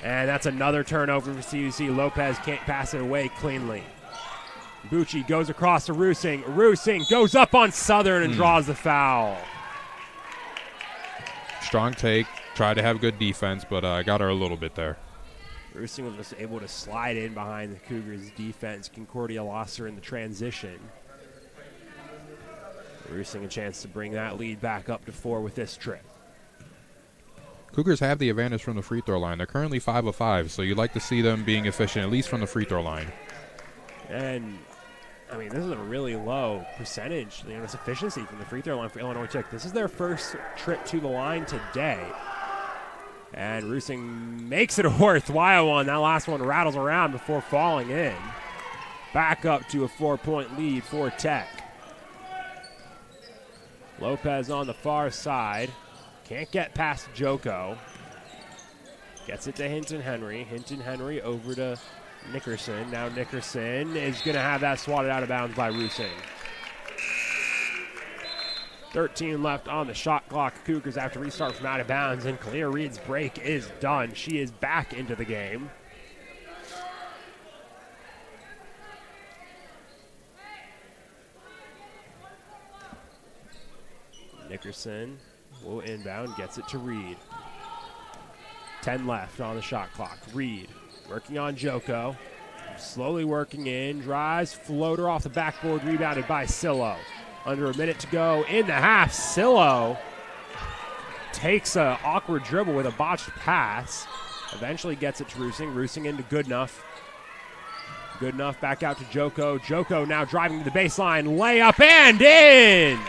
And that's another turnover for CUC. Lopez can't pass it away cleanly. Bucci goes across to Rusing. Rusing goes up on Southern and draws the foul. Strong take. Tried to have good defense, but I got her a little bit there. Rusing was just able to slide in behind the Cougars' defense. Concordia lost her in the transition. Rusing a chance to bring that lead back up to 4 with this trip. Cougars have the advantage from the free throw line. They're currently 5 of 5, so you'd like to see them being efficient, at least from the free throw line. And, I mean, this is a really low percentage. This efficiency from the free throw line for Illinois Tech. This is their first trip to the line today. And Rusing makes it a worthwhile one. That last one rattles around before falling in. Back up to a 4-point lead for Tech. Lopez on the far side. Can't get past Joko. Gets it to Hinton Henry. Hinton Henry over to Nickerson. Now Nickerson is going to have that swatted out of bounds by Rusing. 13 left on the shot clock. Cougars have to restart from out of bounds, and Kalia Reed's break is done. She is back into the game. Nickerson will inbound, gets it to Reed. 10 left on the shot clock. Reed working on Joko. Slowly working in, drives, floater off the backboard, rebounded by Sillo. Under a minute to go in the half. Sillo takes an awkward dribble with a botched pass. Eventually gets it to Rusing. Rusing into Goodenough. Goodenough back out to Joko. Joko now driving to the baseline. Layup and in!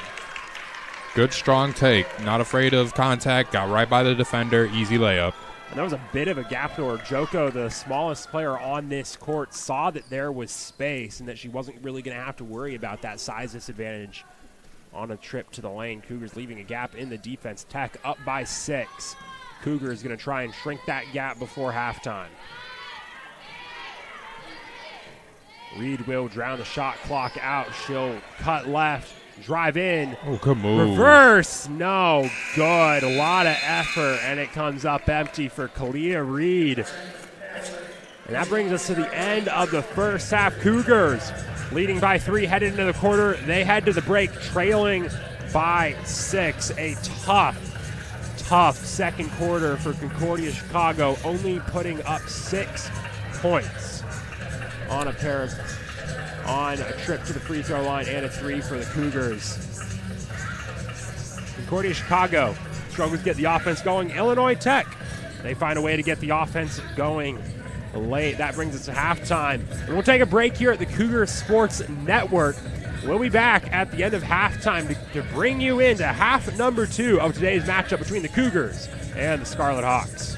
Good strong take. Not afraid of contact. Got right by the defender. Easy layup. And that was a bit of a gap door. Joko, the smallest player on this court, saw that there was space and that she wasn't really going to have to worry about that size disadvantage on a trip to the lane. Cougars leaving a gap in the defense. Tech up by 6. Cougars going to try and shrink that gap before halftime. Reed will drown the shot clock out. She'll cut left. Drive in. Oh, good move. Reverse. No good. A lot of effort, and it comes up empty for Kalia Reed. And that brings us to the end of the first half. Cougars leading by 3 headed into the quarter. They head to the break trailing by 6. A tough second quarter for Concordia Chicago, only putting up 6 points on a trip to the free throw line and a 3 for the Cougars. Concordia Chicago struggles to get the offense going. Illinois Tech, they find a way to get the offense going late. That brings us to halftime. And we'll take a break here at the Cougar Sports Network. We'll be back at the end of halftime to bring you into half number 2 of today's matchup between the Cougars and the Scarlet Hawks.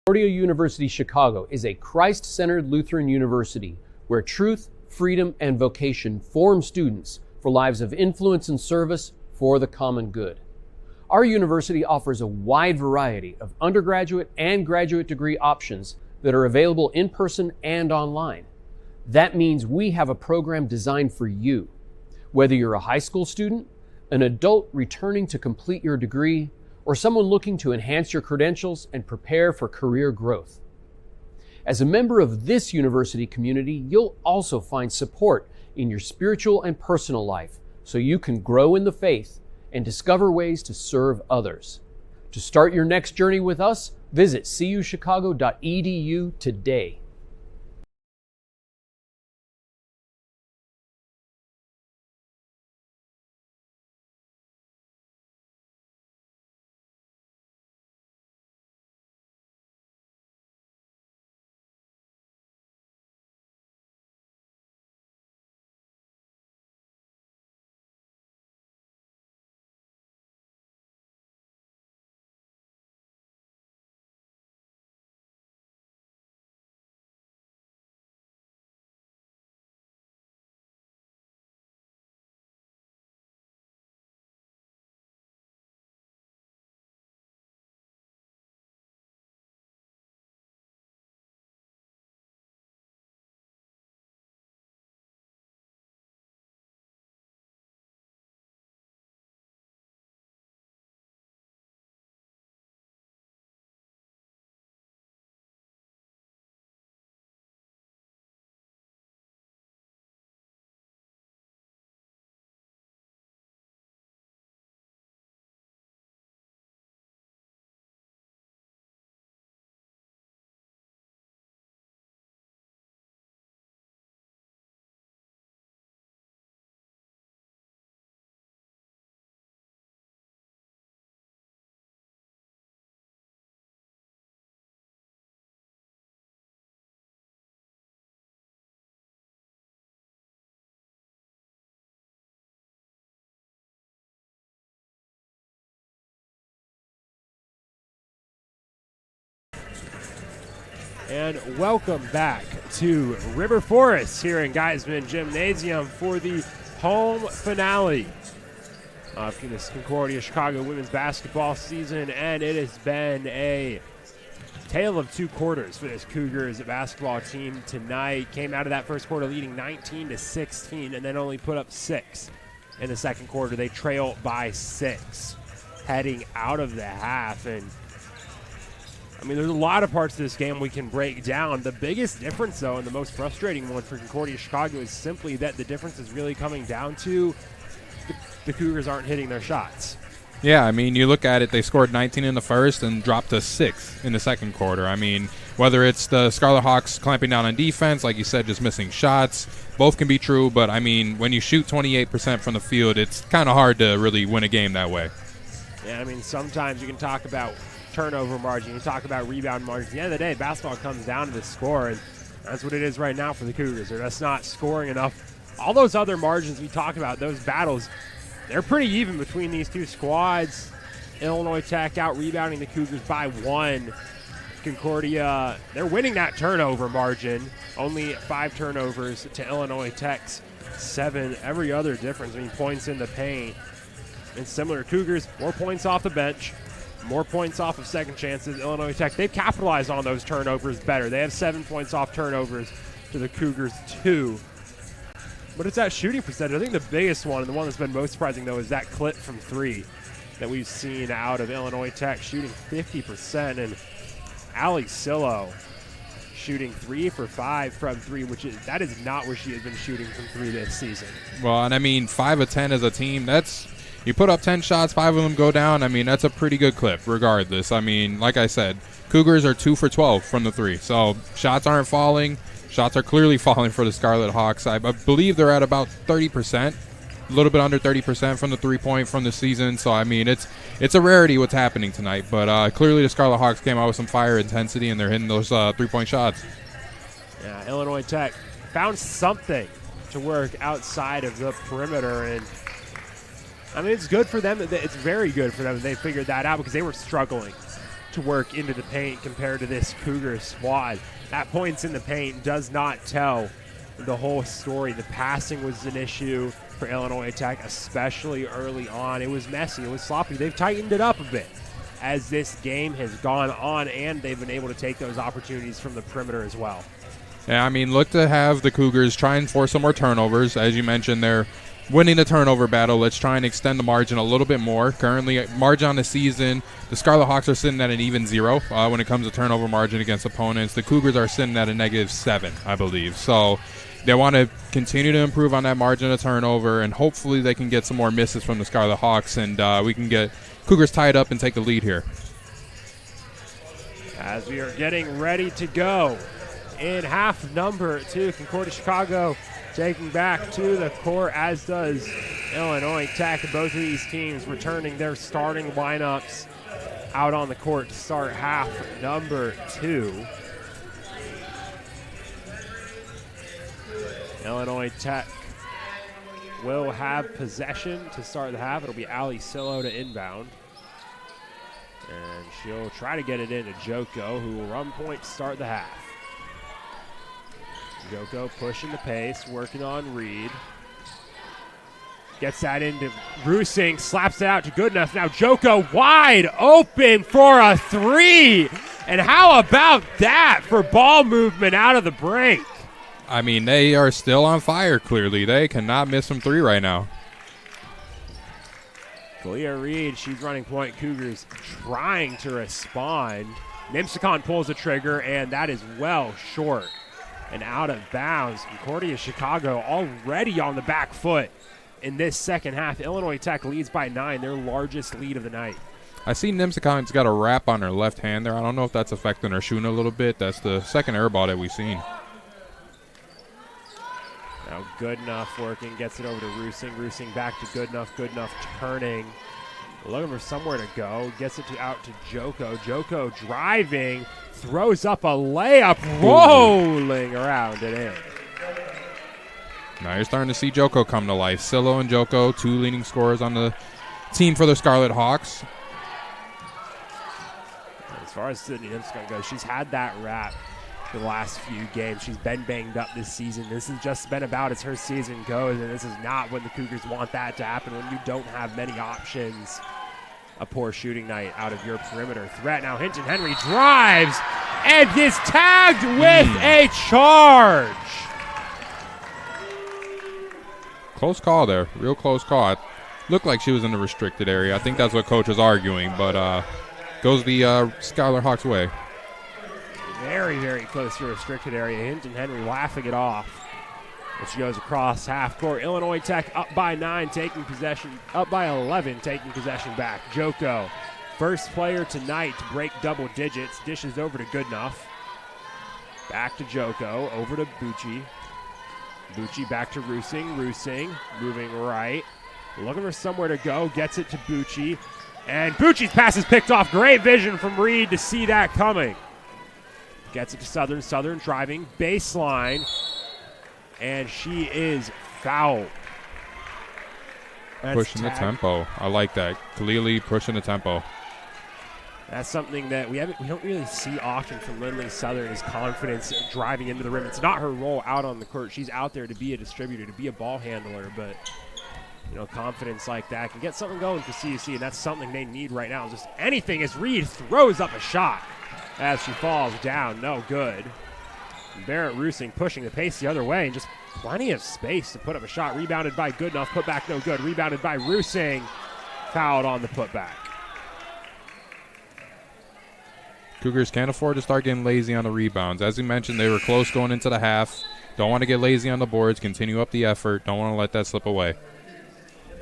Concordia University Chicago is a Christ-centered Lutheran university where truth, freedom, and vocation form students for lives of influence and service for the common good. Our university offers a wide variety of undergraduate and graduate degree options that are available in person and online. That means we have a program designed for you. Whether you're a high school student, an adult returning to complete your degree, or someone looking to enhance your credentials and prepare for career growth. As a member of this university community, you'll also find support in your spiritual and personal life so you can grow in the faith and discover ways to serve others. To start your next journey with us, visit cuchicago.edu today. And welcome back to River Forest here in Geisman Gymnasium for the home finale of this Concordia Chicago women's basketball season. And it has been a tale of two quarters for this Cougars basketball team tonight. Came out of that first quarter leading 19-16 and then only put up 6 in the second quarter. They trail by 6 heading out of the half. And I mean, there's a lot of parts of this game we can break down. The biggest difference, though, and the most frustrating one for Concordia Chicago is simply that the difference is really coming down to the Cougars aren't hitting their shots. Yeah, I mean, you look at it, they scored 19 in the first and dropped to 6 in the second quarter. I mean, whether it's the Scarlet Hawks clamping down on defense, like you said, just missing shots, both can be true. But, I mean, when you shoot 28% from the field, it's kind of hard to really win a game that way. Yeah, I mean, sometimes you can talk about turnover margin, you talk about rebound margin. At the end of the day, basketball comes down to the score, and that's what it is right now for the Cougars. They're just not scoring enough. All those other margins we talk about, those battles, they're pretty even between these two squads. Illinois Tech out rebounding the Cougars by 1. Concordia, they're winning that turnover margin. Only 5 turnovers to Illinois Tech's 7. Every other difference, I mean, points in the paint. And similar, Cougars, more points off the bench, more points off of second chances. Illinois Tech, they've capitalized on those turnovers better. They have 7 points off turnovers to the Cougars 2. But it's that shooting percentage. I think the biggest one, and the one that's been most surprising, though, is that clip from 3 that we've seen out of Illinois Tech, shooting 50%. And Allie Sillo shooting 3 for 5 from 3, that is not where she has been shooting from 3 this season. Well, and I mean, 5 of 10 as a team, you put up 10 shots, 5 of them go down. I mean, that's a pretty good clip regardless. I mean, like I said, Cougars are 2 for 12 from the 3. So shots aren't falling. Shots are clearly falling for the Scarlet Hawks. I believe they're at about 30%, a little bit under 30% from the 3-point from the season. So, I mean, it's a rarity what's happening tonight. But clearly the Scarlet Hawks came out with some fire intensity, and they're hitting those 3-point shots. Yeah, Illinois Tech found something to work outside of the perimeter. And, I mean, it's good for them. It's very good for them that they figured that out because they were struggling to work into the paint compared to this Cougar squad. That points in the paint does not tell the whole story. The passing was an issue for Illinois Tech, especially early on. It was messy. It was sloppy. They've tightened it up a bit as this game has gone on, and they've been able to take those opportunities from the perimeter as well. Yeah, I mean, look to have the Cougars try and force some more turnovers. As you mentioned, they're winning the turnover battle. Let's try and extend the margin a little bit more. Currently, margin on the season, the Scarlet Hawks are sitting at an even 0 when it comes to turnover margin against opponents. The Cougars are sitting at a -7, I believe. So they want to continue to improve on that margin of turnover, and hopefully they can get some more misses from the Scarlet Hawks, and we can get Cougars tied up and take the lead here. As we are getting ready to go in half number 2, Concordia Chicago taking back to the court, as does Illinois Tech. Both of these teams returning their starting lineups out on the court to start half number 2. Illinois Tech will have possession to start the half. It'll be Ali Sillo to inbound. And she'll try to get it into Joko, who will run point to start the half. Joko pushing the pace, working on Reed. Gets that into Rusing, slaps it out to Goodenough. Now Joko wide open for a 3. And how about that for ball movement out of the break? I mean, they are still on fire, clearly. They cannot miss from 3 right now. Kalia Reed, she's running point. Cougars trying to respond. Nimsicon pulls the trigger, and that is well short and out of bounds. Concordia Chicago already on the back foot in this second half. Illinois Tech leads by 9, their largest lead of the night. I see Nimsicon's got a wrap on her left hand there. I don't know if that's affecting her shooting a little bit. That's the second air ball that we've seen. Now Goodenough working, gets it over to Rusing. Rusing back to Goodenough. Goodenough turning, looking for somewhere to go. Gets it out to Joko. Joko driving, throws up a layup, rolling around it in. Now you're starting to see Joko come to life. Sillo and Joko, 2 leading scorers on the team for the Scarlet Hawks. As far as Sydney Nimscon goes, she's had that rap the last few games. She's been banged up this season. This has just been about as her season goes, and this is not when the Cougars want that to happen, when you don't have many options. A poor shooting night out of your perimeter threat. Now Hinton Henry drives and is tagged with a charge. Close call there. Real close call. It looked like she was in the restricted area. I think that's what coach was arguing, but goes the Scarlet Hawks way. Very, very close to restricted area. Hinton Henry laughing it off. As she goes across half court. Illinois Tech up by 9, taking possession, up by 11, taking possession back. Joko, first player tonight to break double digits, dishes over to Goodenough. Back to Joko, over to Bucci. Bucci back to Rusing. Rusing moving right, looking for somewhere to go, gets it to Bucci. And Bucci's pass is picked off. Great vision from Reed to see that coming. Gets it to Southern. Southern driving, baseline, and she is fouled. Pushing the tempo. I like that. Khalili pushing the tempo. That's something that we don't really see often from Lindley Southern, is confidence driving into the rim. It's not her role out on the court. She's out there to be a distributor, to be a ball handler, but confidence like that can get something going for CUC, and that's something they need right now. Just anything as Reed throws up a shot as she falls down. No good. Barrett Rusing pushing the pace the other way, and just plenty of space to put up a shot. Rebounded by Goodenough, put back no good. Rebounded by Rusing, fouled on the putback. Cougars can't afford to start getting lazy on the rebounds. As we mentioned, they were close going into the half. Don't want to get lazy on the boards. Continue up the effort. Don't want to let that slip away.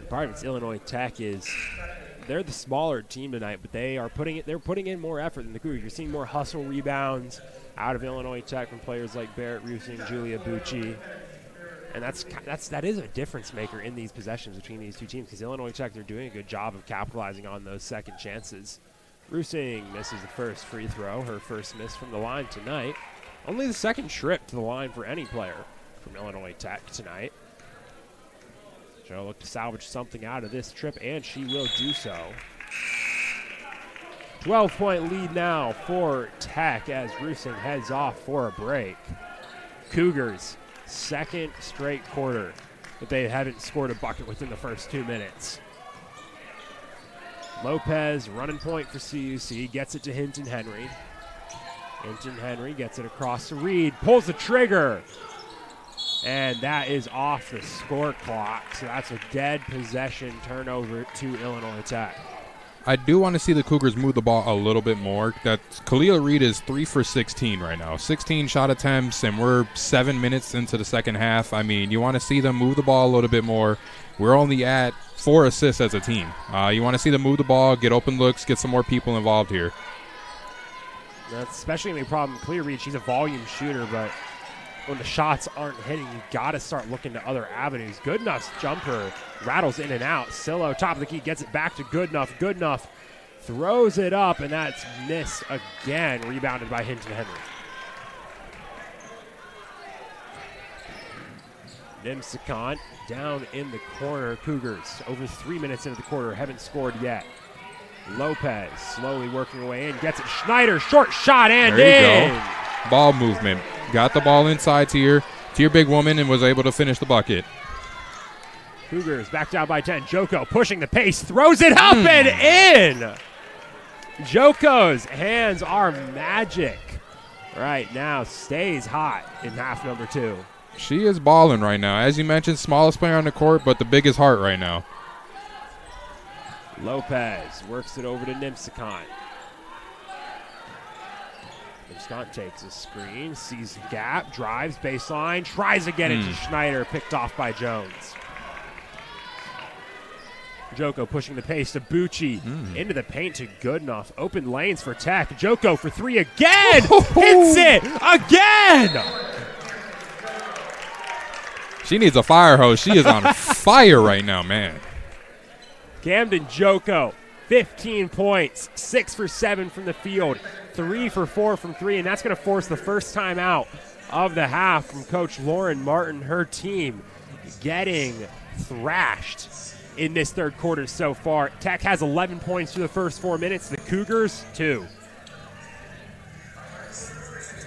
Part of it's Illinois Tech is they're the smaller team tonight, but they're putting in more effort than the Cougars. You're seeing more hustle rebounds out of Illinois Tech from players like Barrett Rusing, Julia Bucci. And that is a difference maker in these possessions between these two teams, because Illinois Tech, they're doing a good job of capitalizing on those second chances. Rusing misses the first free throw, her first miss from the line tonight. Only the second trip to the line for any player from Illinois Tech tonight. She'll look to salvage something out of this trip, and she will do so. 12-point lead now for Tech as Rusing heads off for a break. Cougars, second straight quarter that they haven't scored a bucket within the first 2 minutes. Lopez, running point for CUC, gets it to Hinton Henry. Hinton Henry gets it across to Reed, pulls the trigger, and that is off the score clock. So that's a dead possession turnover to Illinois Tech. I do want to see the Cougars move the ball a little bit more. Khalil Reed is 3 for 16 right now. 16 shot attempts, and we're 7 minutes into the second half. I mean, you want to see them move the ball a little bit more. We're only at 4 assists as a team. You want to see them move the ball, get open looks, get some more people involved here. That's especially the problem. Khalil Reed, she's a volume shooter, but when the shots aren't hitting, you got to start looking to other avenues. Goodenough's jumper rattles in and out. Sillo, top of the key, gets it back to Goodenough. Goodenough throws it up, and that's missed again. Rebounded by Hinton Henry. Nimsicon down in the corner. Cougars over 3 minutes into the quarter, haven't scored yet. Lopez slowly working away in, gets it. Schneider, short shot and there you in. Go. Ball movement. Got the ball inside to your big woman and was able to finish the bucket. Cougars back down by 10. Joko pushing the pace, throws it up and in. Joko's hands are magic right now. Stays hot in half number 2. She is balling right now. As you mentioned, smallest player on the court, but the biggest heart right now. Lopez works it over to Nimsicon. Nimsicon takes a screen, sees the gap, drives baseline, tries to get it to Schneider, picked off by Jones. Joko pushing the pace to Bucci, into the paint to Goodenough. Open lanes for Tech. Joko for 3 again! Hits it again! She needs a fire hose. She is on fire right now, man. Camden Joko, 15 points, 6 for 7 from the field, 3 for 4 from 3, and that's going to force the first time out of the half from Coach Lauren Martin. Her team getting thrashed in this third quarter so far. Tech has 11 points through the first 4 minutes. The Cougars, 2.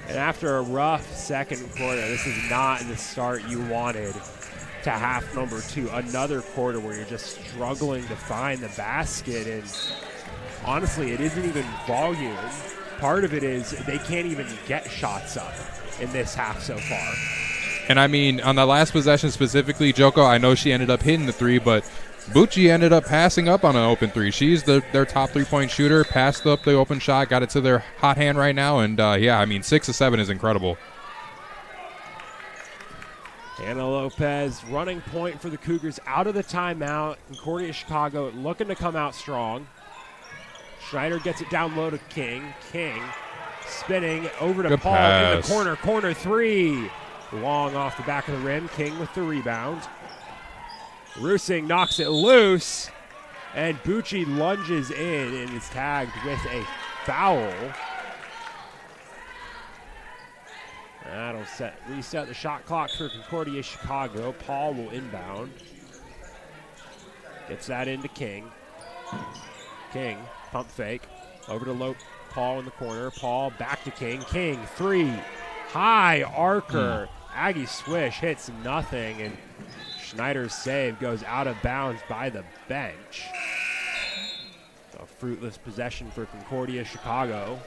And after a rough second quarter, this is not the start you wanted to half number 2. Another quarter where you're just struggling to find the basket. And honestly, it isn't even volume. Part of it is they can't even get shots up in this half so far. And I mean, on the last possession specifically, Joko, I know she ended up hitting the 3, but Bucci ended up passing up on an open 3. She's their top 3-point shooter, passed up the open shot, got it to their hot hand right now. And yeah, I mean, 6 of 7 is incredible. Anna Lopez running point for the Cougars out of the timeout. Concordia Chicago looking to come out strong. Schneider gets it down low to King. King spinning over to Good Paul pass. in the corner. Corner 3. Long off the back of the rim. King with the rebound. Rusing knocks it loose. And Bucci lunges in and is tagged with a foul. That'll reset the shot clock for Concordia Chicago. Paul will inbound. Gets that into King. King, pump fake. Over to Paul in the corner. Paul back to King. King, 3. High arcer. Aggie swish hits nothing. And Schneider's save goes out of bounds by the bench. A fruitless possession for Concordia Chicago.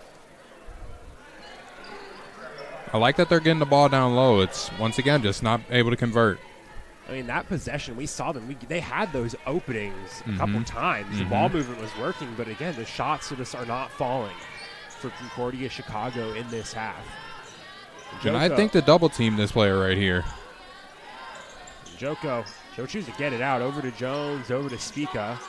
I like that they're getting the ball down low. It's, once again, just not able to convert. I mean, that possession, we saw them. They had those openings a couple times. The ball movement was working, but again, the shots just are not falling for Concordia Chicago in this half. And I think the double team this player right here. Joko, she'll choose to get it out. Over to Jones, over to Spica.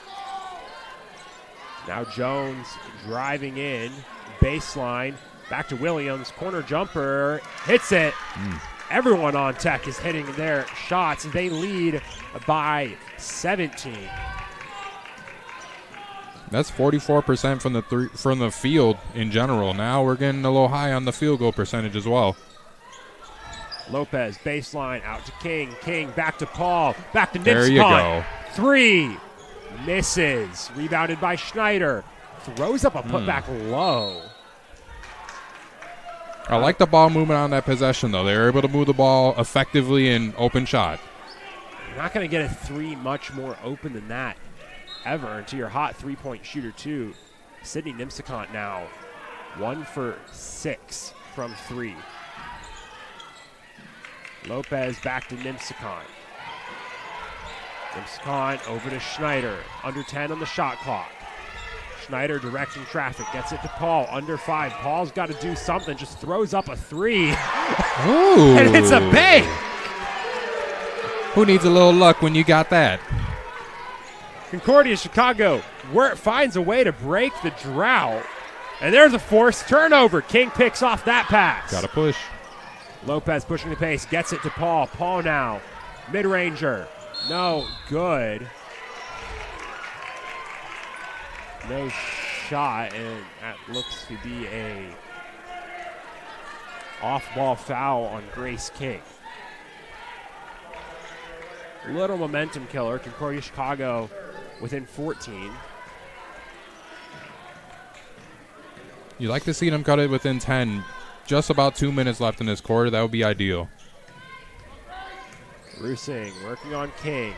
Now Jones driving in, baseline. Back to Williams, corner jumper, hits it. Everyone on Tech is hitting their shots. They lead by 17. That's 44% from the field in general. Now we're getting a little high on the field goal percentage as well. Lopez, baseline, out to King. King, back to Paul. Back to Nimsicon. There you go. 3. Misses. Rebounded by Schneider. throws up a putback low. I like the ball movement on that possession, though. They were able to move the ball effectively in open shot. You're not going to get a three much more open than that ever until you're hot three-point shooter, too. Sydney Nimsicott now 1 for 6 from 3. Lopez back to Nimsicott. Nimsicott over to Schneider. Under 10 on the shot clock. Schneider directing traffic. Gets it to Paul. Under 5. Paul's got to do something. Just throws up a 3. Ooh. And it's a bank. Who needs a little luck when you got that? Concordia Chicago finds a way to break the drought. And there's a forced turnover. King picks off that pass. Got to push. Lopez pushing the pace. Gets it to Paul. Paul now. Mid-ranger. No good. No shot, and that looks to be a off-ball foul on Grace King. Little momentum killer. Concordia Chicago within 14. You like to see them cut it within 10. Just about 2 minutes left in this quarter. That would be ideal. Rusing working on King.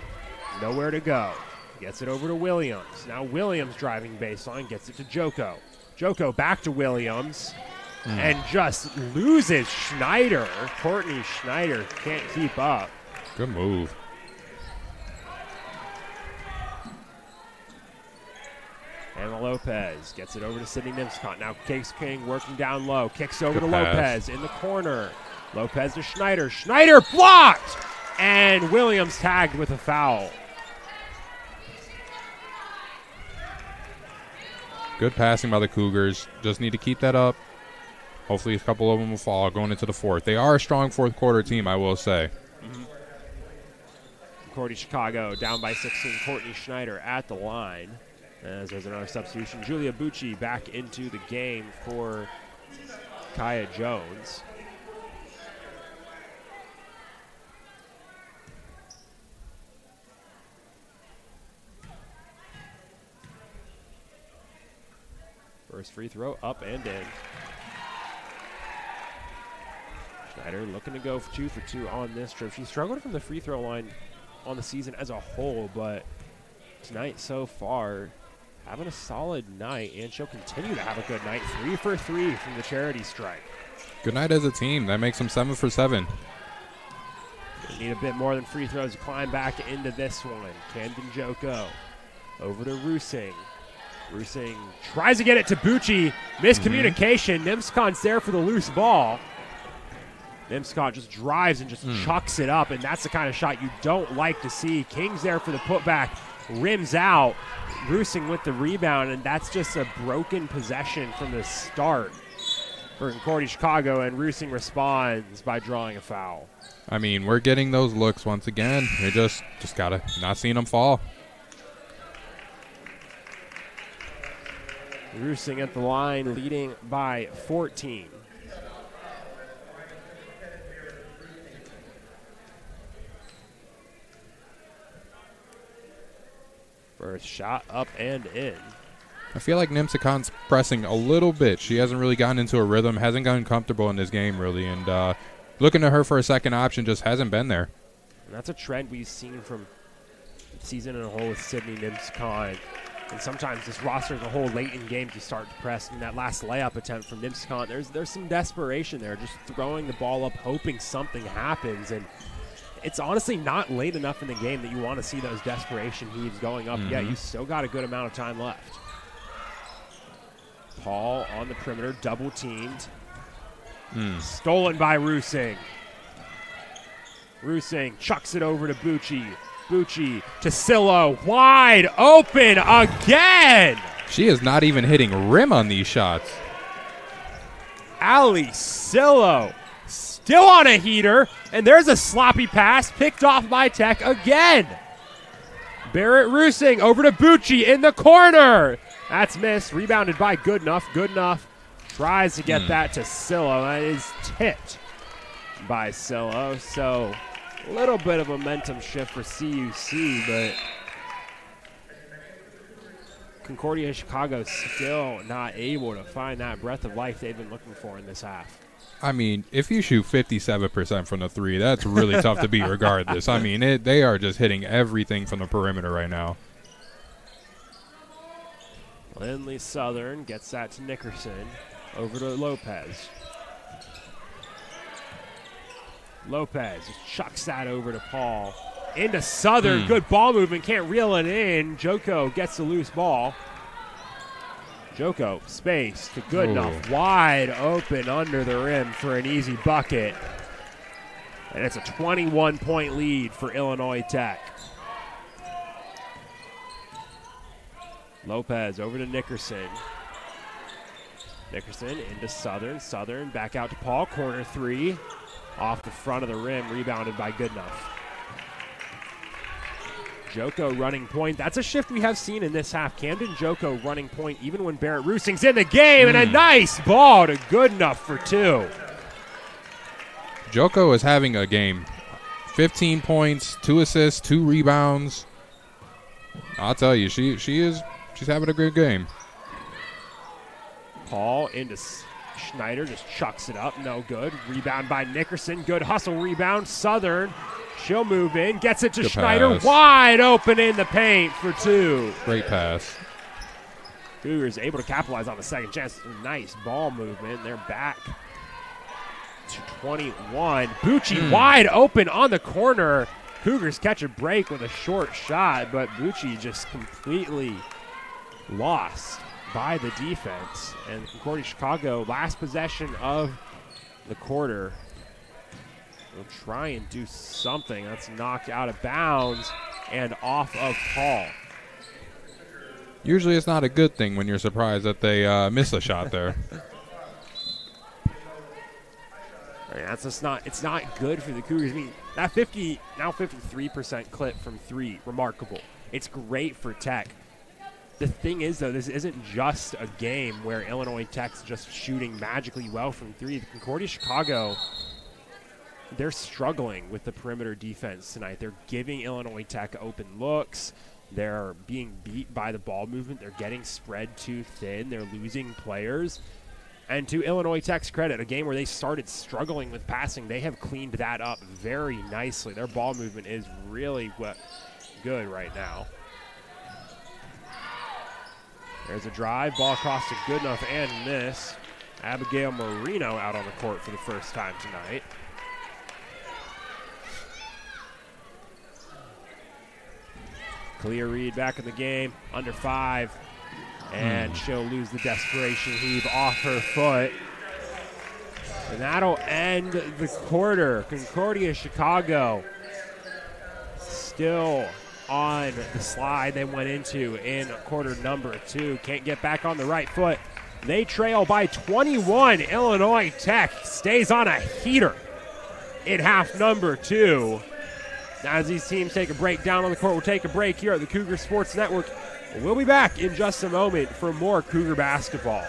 Nowhere to go. Gets it over to Williams. Now Williams driving baseline. Gets it to Joko. Joko back to Williams. And just loses Schneider. Courtney Schneider can't keep up. Good move. Anna Lopez gets it over to Sydney Nimscott. Now Case King working down low. Kicks over Good to pass. Lopez in the corner. Lopez to Schneider. Schneider blocked! And Williams tagged with a foul. Good passing by the Cougars. Just need to keep that up. Hopefully a couple of them will fall going into the fourth. They are a strong fourth quarter team, I will say. Concordia Chicago down by 16. Courtney Schneider at the line. As there's another substitution. Julia Bucci back into the game for Kaya Jones. First free throw up and in. Schneider looking to go for 2 for 2 on this trip. She struggled from the free throw line on the season as a whole, but tonight so far having a solid night, and she'll continue to have a good night. 3 for 3 from the charity strike. Good night as a team. That makes them 7 for 7. They need a bit more than free throws to climb back into this one. Camden Joko over to Rusing. Rusing tries to get it to Bucci. Miscommunication. Nimscott's there for the loose ball. Nimscott just drives and just chucks it up, and that's the kind of shot you don't like to see. King's there for the putback. Rims out. Rusing with the rebound, and that's just a broken possession from the start for Concordia Chicago, and Rusing responds by drawing a foul. I mean, we're getting those looks once again. We're just gotta not seeing them fall. Rusing at the line, leading by 14. First shot up and in. I feel like Nimsicon's pressing a little bit. She hasn't really gotten into a rhythm, hasn't gotten comfortable in this game, really. And looking to her for a second option just hasn't been there. And that's a trend we've seen from the season as a whole with Sydney Nimsicott. And sometimes this roster as a whole late in games you start to press. And that last layup attempt from Nimsicott, there's some desperation there, just throwing the ball up, hoping something happens. And it's honestly not late enough in the game that you want to see those desperation heaves going up yet. You still got a good amount of time left. Paul on the perimeter, double teamed. Stolen by Rusing. Rusing chucks it over to Bucci. Bucci to Sillo, wide open again. She is not even hitting rim on these shots. Ali Sillo still on a heater, and there's a sloppy pass picked off by Tech again. Barrett Rusing over to Bucci in the corner. That's missed. Rebounded by Goodenough. Goodenough tries to get that to Sillo. That is tipped by Sillo. So a little bit of momentum shift for CUC, but Concordia Chicago still not able to find that breath of life they've been looking for in this half. I mean, if you shoot 57% from the three, that's really tough to beat regardless. I mean, they are just hitting everything from the perimeter right now. Lindley Southern gets that to Nickerson. Over to Lopez. Lopez chucks that over to Paul. Into Southern. Good ball movement. Can't reel it in. Joko gets the loose ball. Joko, space to Goodenough. Wide open under the rim for an easy bucket. And it's a 21-point lead for Illinois Tech. Lopez over to Nickerson. Nickerson into Southern. Southern back out to Paul. Corner three. Off the front of the rim. Rebounded by Goodenough. Joko running point. That's a shift we have seen in this half. Camden Joko running point even when Barrett Roosing's in the game. And a nice ball to Goodenough for two. Joko is having a game. 15 points, 2 assists, 2 rebounds. I'll tell you, she's having a good game. Paul into Schneider, just chucks it up. No good. Rebound by Nickerson. Good hustle rebound. Southern. She'll move in. Gets it to Good Schneider. pass. Wide open in the paint for two. Great pass. Cougars able to capitalize on the second chance. Nice ball movement. They're back to 21. Bucci wide open on the corner. Cougars catch a break with a short shot, but Bucci just completely lost by the defense. And Concordia Chicago, last possession of the quarter, will try and do something. That's knocked out of bounds and off of Paul. Usually it's not a good thing when you're surprised that they miss a shot there. I mean, that's just not. It's not good for the Cougars. I mean, that 53% clip from three, remarkable. It's great for Tech. The thing is, though, this isn't just a game where Illinois Tech's just shooting magically well from three. The Concordia Chicago, they're struggling with the perimeter defense tonight. They're giving Illinois Tech open looks. They're being beat by the ball movement. They're getting spread too thin. They're losing players. And to Illinois Tech's credit, a game where they started struggling with passing, they have cleaned that up very nicely. Their ball movement is really good right now. There's a drive, ball across to Goodenough and miss. Abigail Marino out on the court for the first time tonight. Kalia Reed back in the game, under 5. And she'll lose the desperation heave off her foot. And that'll end the quarter. Concordia Chicago still on the slide they went into in quarter number 2. Can't get back on the right foot. They trail by 21. Illinois Tech stays on a heater in half number 2. As these teams take a break down on the court, we'll take a break here at the Cougar Sports Network. We'll be back in just a moment for more Cougar basketball.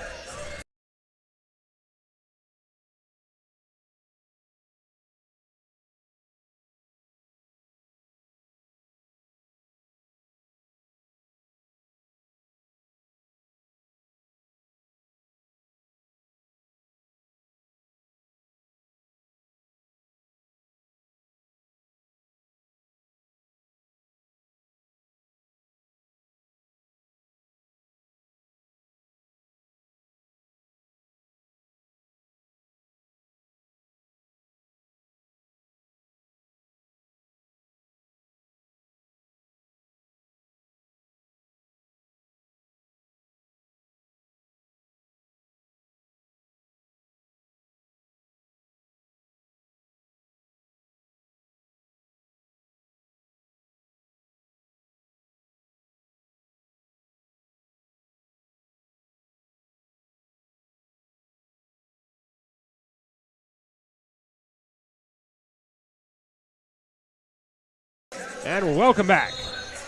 And welcome back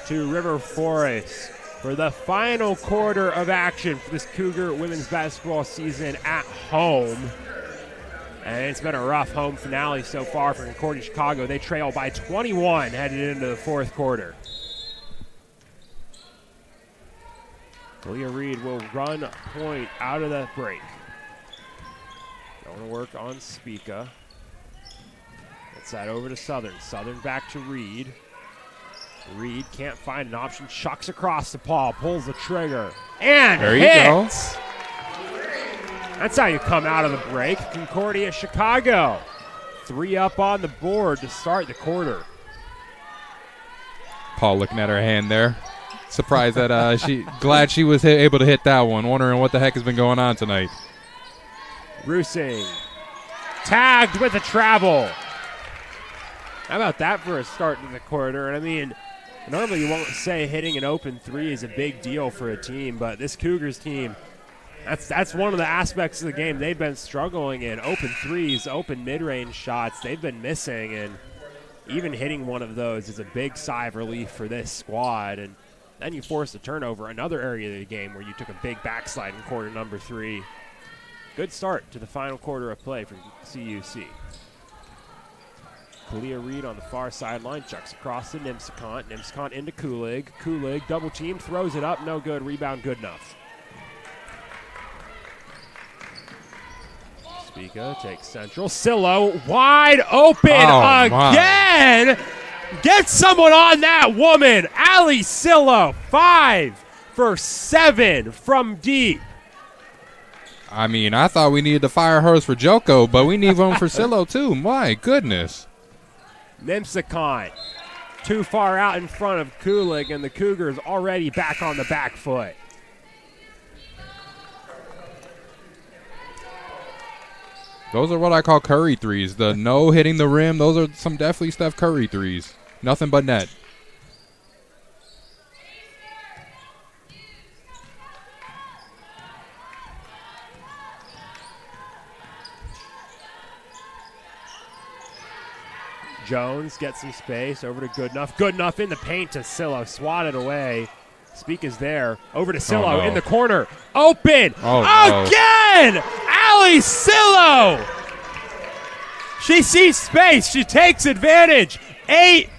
to River Forest for the final quarter of action for this Cougar women's basketball season at home. And it's been a rough home finale so far for Concordia Chicago. They trail by 21 headed into the fourth quarter. Kalia Reed will run point out of the break. Going to work on Spica. Gets that over to Southern. Southern back to Reed. Reed can't find an option. Chucks across the Paul. Pulls the trigger. And there hits! You go. That's how you come out of the break. Concordia Chicago. 3 up on the board to start the quarter. Paul looking at her hand there. Surprised that glad she was able to hit that one. Wondering what the heck has been going on tonight. Rusing. Tagged with a travel. How about that for a start to the quarter? And I mean, normally you won't say hitting an open 3 is a big deal for a team, but this Cougars team, that's one of the aspects of the game they've been struggling in. Open 3s, open mid-range shots, they've been missing, and even hitting one of those is a big sigh of relief for this squad. And then you force a turnover, another area of the game where you took a big backslide in quarter number 3. Good start to the final quarter of play for CUC. Kalia Reed on the far sideline, chucks across to Nimsicont. Nimsicont into Kulig. Kulig double team, throws it up, no good. Rebound good enough. Spica takes central. Silo wide open again. Get someone on that woman. Ali Silo, 5 for 7 from deep. I mean, I thought we needed the fire hose for Joko, but we need one for Silo too. My goodness. Nimsicont too far out in front of Kulig, and the Cougars already back on the back foot. Those are what I call Curry threes. The no hitting the rim, those are some definitely Steph Curry threes. Nothing but net. Jones gets some space, over to Goodenough. Goodenough in the paint to Silo, swatted away. Speak is there, over to Silo in the corner. Open, again! Ali Silo! She sees space, she takes advantage. 8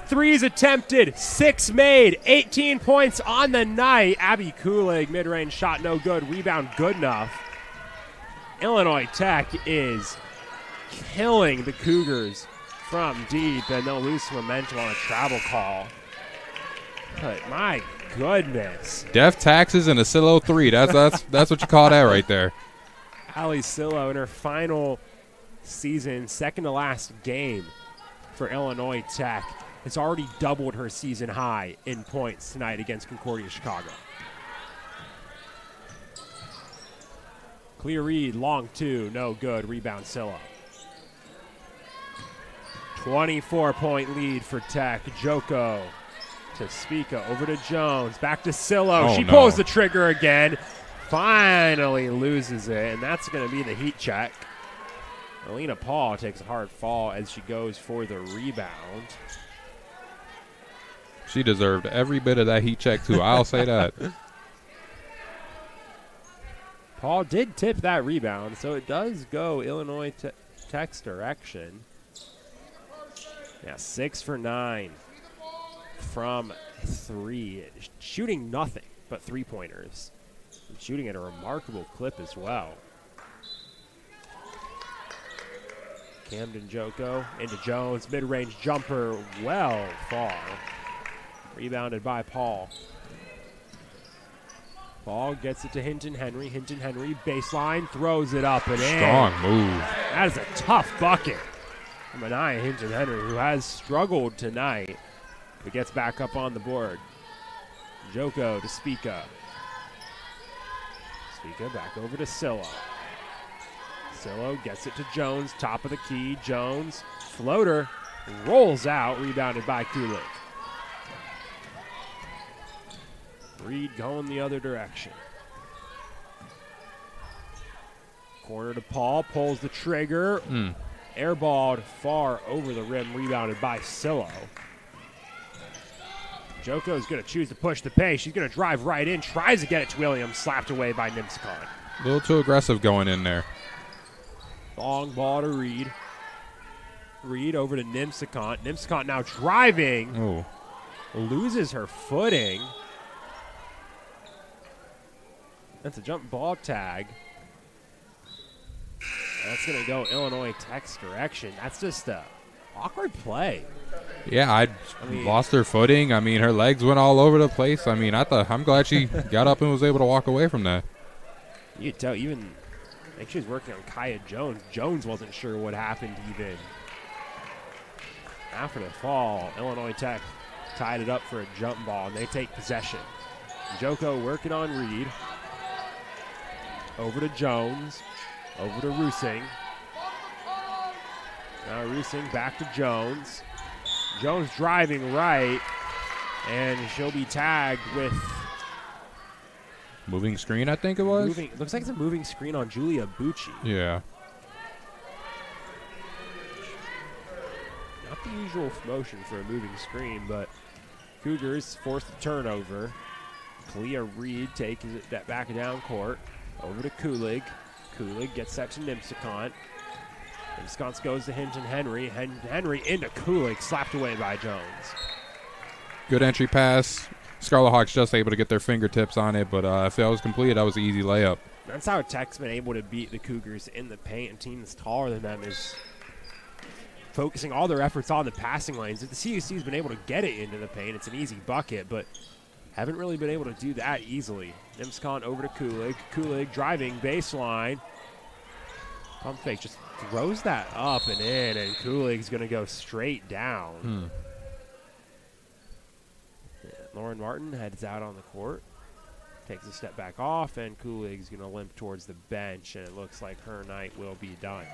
threes attempted, 6 made, 18 points on the night. Abby Kulig, mid-range shot, no good. Rebound, good enough. Illinois Tech is killing the Cougars from deep, and they'll lose some momentum on a travel call. But my goodness. Def taxes and a Silo 3. That's what you call that right there. Ali Silo in her final season, second to last game for Illinois Tech, has already doubled her season high in points tonight against Concordia Chicago. Clear Reed, long 2, no good. Rebound Silo. 24-point lead for Tech. Joko to Spica, over to Jones, back to Silo. She pulls the trigger again. Finally loses it, and that's going to be the heat check. Alina Paul takes a hard fall as she goes for the rebound. She deserved every bit of that heat check, too. I'll say that. Paul did tip that rebound, so it does go Illinois Tech's direction. Yeah, 6 for 9 from 3. Shooting nothing but three-pointers. And shooting at a remarkable clip as well. Camden Joko into Jones. Mid-range jumper well far. Rebounded by Paul. Paul gets it to Hinton Henry. Hinton Henry, baseline, throws it up and in. Strong move. That is a tough bucket from Anaya Hinton Henry, who has struggled tonight, but gets back up on the board. Joko to Spica. Spica back over to Silo. Silo gets it to Jones, top of the key. Jones, floater, rolls out, rebounded by Kulik. Reed going the other direction. Corner to Paul, pulls the trigger. Airballed far over the rim, rebounded by Silo. Joko's going to choose to push the pace. She's going to drive right in, tries to get it to Williams, slapped away by Nimsicont. A little too aggressive going in there. Long ball to Reed. Reed over to Nimsicont. Nimsicont now driving. Ooh. loses her footing. That's a jump ball tag. That's going to go Illinois Tech's direction. That's just a awkward play. Yeah, I mean, lost her footing. I mean, her legs went all over the place. I mean, I'm glad she got up and was able to walk away from that. You could tell even, I think she was working on Kaya Jones. Jones wasn't sure what happened even. After the fall, Illinois Tech tied it up for a jump ball, and they take possession. Joko working on Reed. Over to Jones. Over to Rusing. Now Rusing back to Jones. Jones driving right, and she'll be tagged with moving screen, I think it was. Looks like it's a moving screen on Julia Bucci. Yeah. Not the usual motion for a moving screen, but Cougars force the turnover. Kalia Reed takes that back down court. Over to Kulig. Kulig gets that to Nimsicont. Nimsicont goes to Hinton Henry. Henry into Kulig, slapped away by Jones. Good entry pass. Scarlet Hawks just able to get their fingertips on it, but if that was completed, that was an easy layup. That's how Tech's been able to beat the Cougars in the paint. A team that's taller than them is focusing all their efforts on the passing lanes. If the CUC's been able to get it into the paint, it's an easy bucket, but haven't really been able to do that easily. Nimscon over to Kulig. Kulig driving baseline. Pump fake just throws that up and in, and Kulig's going to go straight down. Yeah, Lauren Martin heads out on the court. Takes a step back off, and Kulig's going to limp towards the bench, and it looks like her night will be done.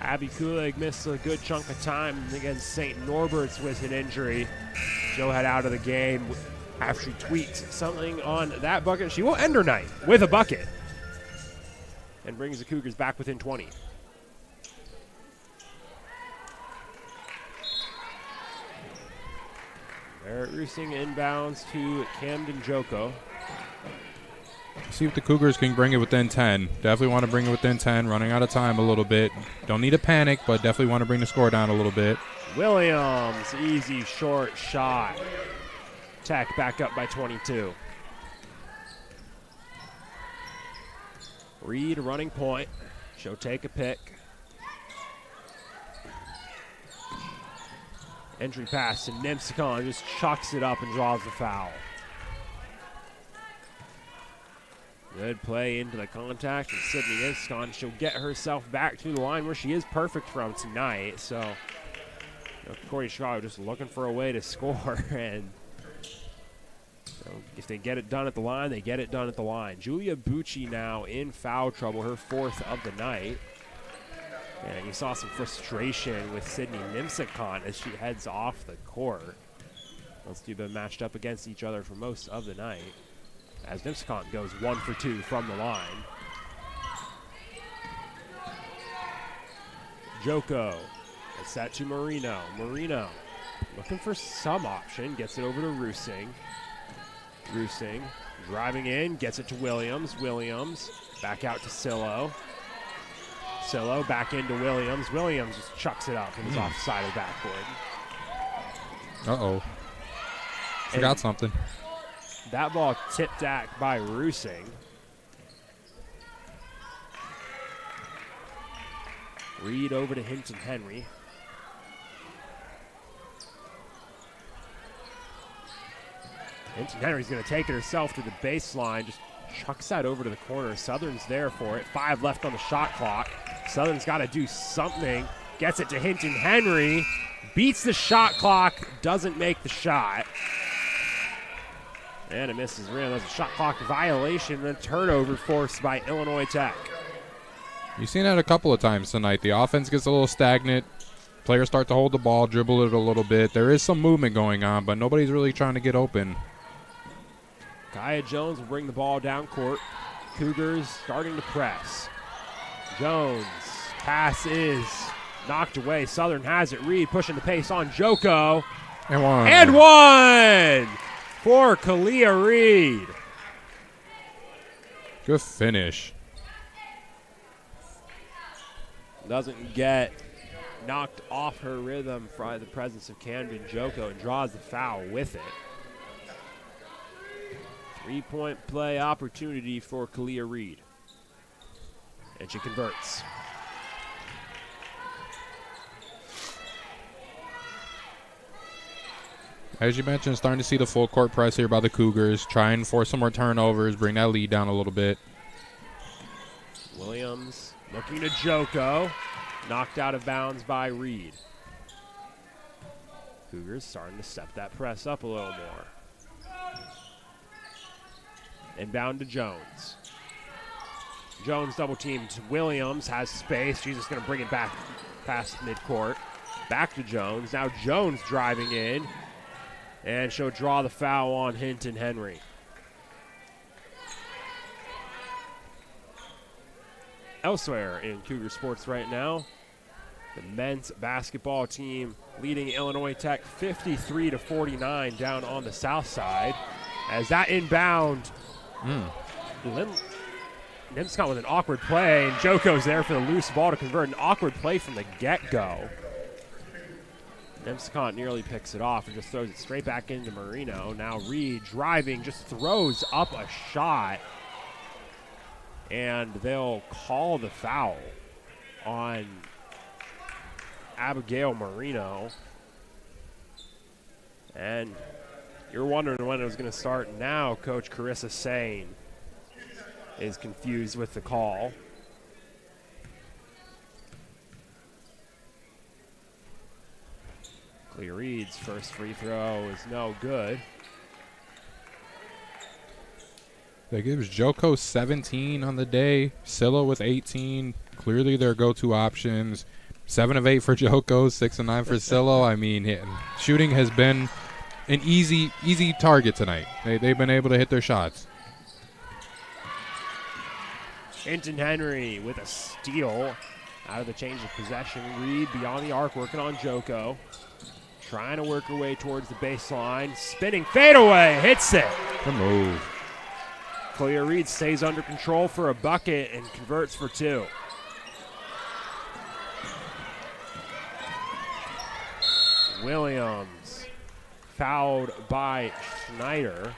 Abby Kulig missed a good chunk of time against St. Norbert's with an injury. She'll head out of the game after she tweets something on that bucket. She will end her night with a bucket and brings the Cougars back within 20. Barrett Rusing inbounds to Camden Joko. See if the Cougars can bring it within 10. Definitely want to bring it within 10. Running out of time a little bit. Don't need to panic, but definitely want to bring the score down a little bit. Williams, easy short shot. Tech back up by 22. Reed running point. She'll take a pick. Entry pass to Nimsicon, just chucks it up and draws the foul. Good play into the contact from Sydney Nimsicon. She'll get herself back to the line where she is perfect from tonight. So, Corey Chicago just looking for a way to score. And if they get it done at the line, they get it done at the line. Julia Bucci now in foul trouble, her fourth of the night. And you saw some frustration with Sydney Nimsicon as she heads off the court. Those two have been matched up against each other for most of the night, as Nimsicon goes 1 for 2 from the line. Joko gets that to Marino. Marino looking for some option, gets it over to Rusing. Rusing driving in, gets it to Williams. Williams back out to Sillo. Sillo back into Williams. Williams just chucks it up and is off the side of the backboard. Uh-oh. Forgot something. That ball tipped back by Rusing. Reed over to Hinton Henry. Hinton Henry's going to take it herself to the baseline. Just chucks that over to the corner. Southern's there for it. 5 left on the shot clock. Southern's got to do something. Gets it to Hinton Henry. Beats the shot clock. Doesn't make the shot. And it misses rim. That's a shot clock violation. Then turnover forced by Illinois Tech. You've seen that a couple of times tonight. The offense gets a little stagnant. Players start to hold the ball, dribble it a little bit. There is some movement going on, but nobody's really trying to get open. Kaya Jones will bring the ball down court. Cougars starting to press. Jones, pass is knocked away. Southern has it. Reed pushing the pace on Joko. And one. And one for Kalia Reed. Good finish. Doesn't get knocked off her rhythm by the presence of Camden Joko and draws the foul with it. 3-point play opportunity for Kalia Reed. And she converts. As you mentioned, starting to see the full court press here by the Cougars. Try and force some more turnovers, bring that lead down a little bit. Williams looking to Joko. Knocked out of bounds by Reed. Cougars starting to step that press up a little more. Inbound to Jones. Jones double teamed Williams, has space. She's just going to bring it back past midcourt. Back to Jones. Now Jones driving in. And she'll draw the foul on Hinton Henry. Elsewhere in Cougar sports right now, the men's basketball team leading Illinois Tech 53-49 down on the south side. As that inbound, Nimscott with an awkward play, and Joko's there for the loose ball to convert. An awkward play from the get-go. Nimscott nearly picks it off and just throws it straight back into Marino. Now Reed driving, just throws up a shot. And they'll call the foul on Abigail Marino. And you're wondering when it was going to start. Now Coach Carissa Sane is confused with the call. Clea Reed's first free throw is no good. That gives Joko 17 on the day, Scylla with 18. Clearly their go-to options. 7 of 8 for Joko, 6 of 9 for Scylla. I mean, shooting has been an easy target tonight. They've been able to hit their shots. Hinton Henry with a steal out of the change of possession. Reed beyond the arc, working on Joko. Trying to work her way towards the baseline. Spinning fadeaway, hits it. The move. Clea Reed stays under control for a bucket and converts for 2. Williams fouled by Schneider.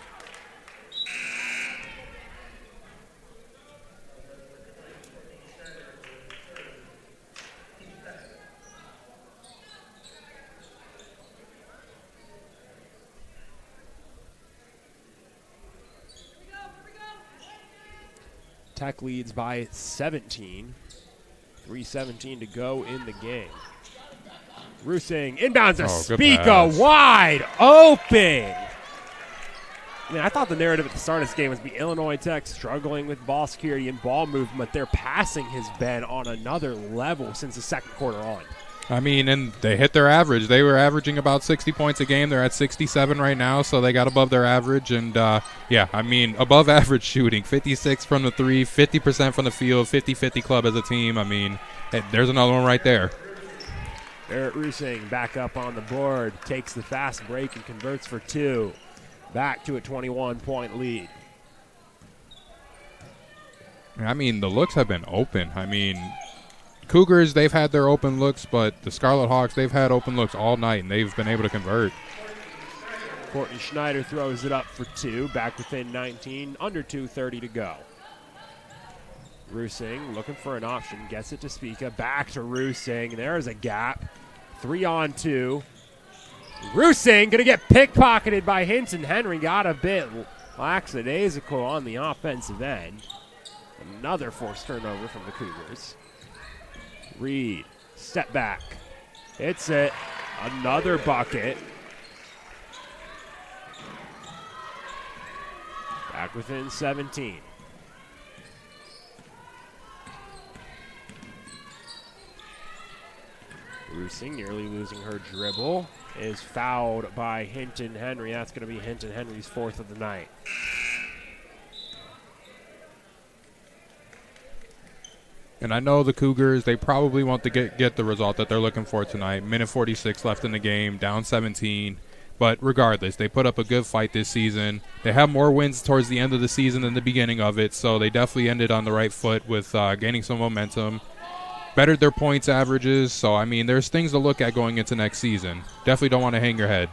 Tech leads by 17. 3:17 to go in the game. Rusing inbounds to Spica, wide open. I mean, I thought the narrative at the start of this game was be Illinois Tech struggling with ball security and ball movement. Their passing has been on another level since the second quarter on. I mean, and they hit their average. They were averaging about 60 points a game. They're at 67 right now, so they got above their average. And, yeah, I mean, above average shooting. 56 from the 3, 50% from the field, 50-50 club as a team. I mean, there's another one right there. Barrett Rusing back up on the board, takes the fast break and converts for 2. Back to a 21-point lead. I mean, the looks have been open. I mean, Cougars, they've had their open looks, but the Scarlet Hawks, they've had open looks all night, and they've been able to convert. Courtney Schneider throws it up for 2, back within 19, under 2:30 to go. Rusing looking for an option, gets it to Spica, back to Rusing. There's a gap, 3-on-2. Rusing going to get pickpocketed by Hinton Henry, got a bit lackadaisical on the offensive end. Another forced turnover from the Cougars. Reed, step back, hits it, another bucket. Back within 17. Rusing nearly losing her dribble, is fouled by Hinton Henry. That's going to be Hinton Henry's 4th of the night. And I know the Cougars, they probably want to get the result that they're looking for tonight. Minute 46 left in the game, down 17. But regardless, they put up a good fight this season. They have more wins towards the end of the season than the beginning of it, so they definitely ended on the right foot with gaining some momentum. bettered their points averages. So, I mean, there's things to look at going into next season. Definitely don't want to hang your head.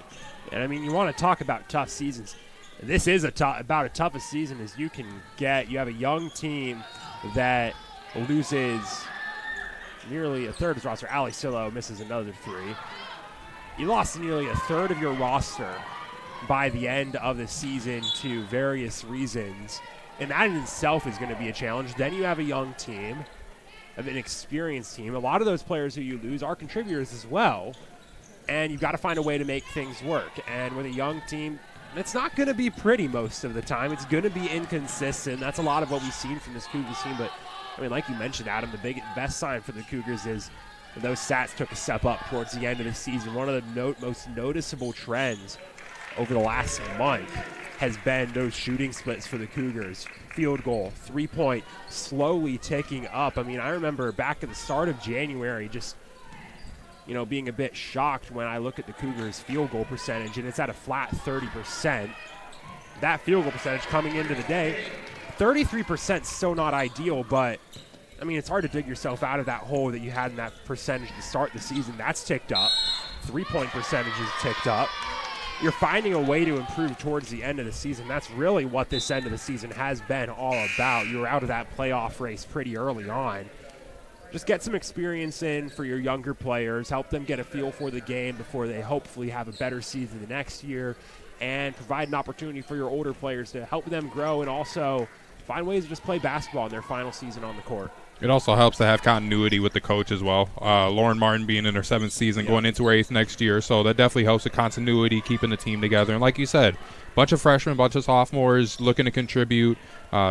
And, I mean, you want to talk about tough seasons. This is about as tough a season as you can get. You have a young team that loses nearly a third of his roster. Ali Sillo misses another 3. You lost nearly a third of your roster by the end of the season to various reasons, and that in itself is going to be a challenge. Then you have a young team, an experienced team. A lot of those players who you lose are contributors as well, and you've got to find a way to make things work. And with a young team, it's not going to be pretty most of the time. It's going to be inconsistent. That's a lot of what we've seen from this Cougars team. But, I mean, like you mentioned, Adam, the best sign for the Cougars is those stats took a step up towards the end of the season. One of the most noticeable trends over the last month has been those shooting splits for the Cougars. Field goal, 3-point, slowly ticking up. I mean, I remember back at the start of January just, being a bit shocked when I look at the Cougars' field goal percentage, and it's at a flat 30%. That field goal percentage coming into the day, 33% is still not ideal, but, I mean, it's hard to dig yourself out of that hole that you had in that percentage to start the season. That's ticked up. 3-point percentage is ticked up. You're finding a way to improve towards the end of the season. That's really what this end of the season has been all about. You were out of that playoff race pretty early on. Just get some experience in for your younger players, help them get a feel for the game before they hopefully have a better season the next year, and provide an opportunity for your older players to help them grow and also find ways to just play basketball in their final season on the court. It also helps to have continuity with the coach as well. Lauren Martin being in her 7th season, going into her 8th next year, so that definitely helps with continuity, keeping the team together. And like you said, bunch of freshmen, bunch of sophomores looking to contribute.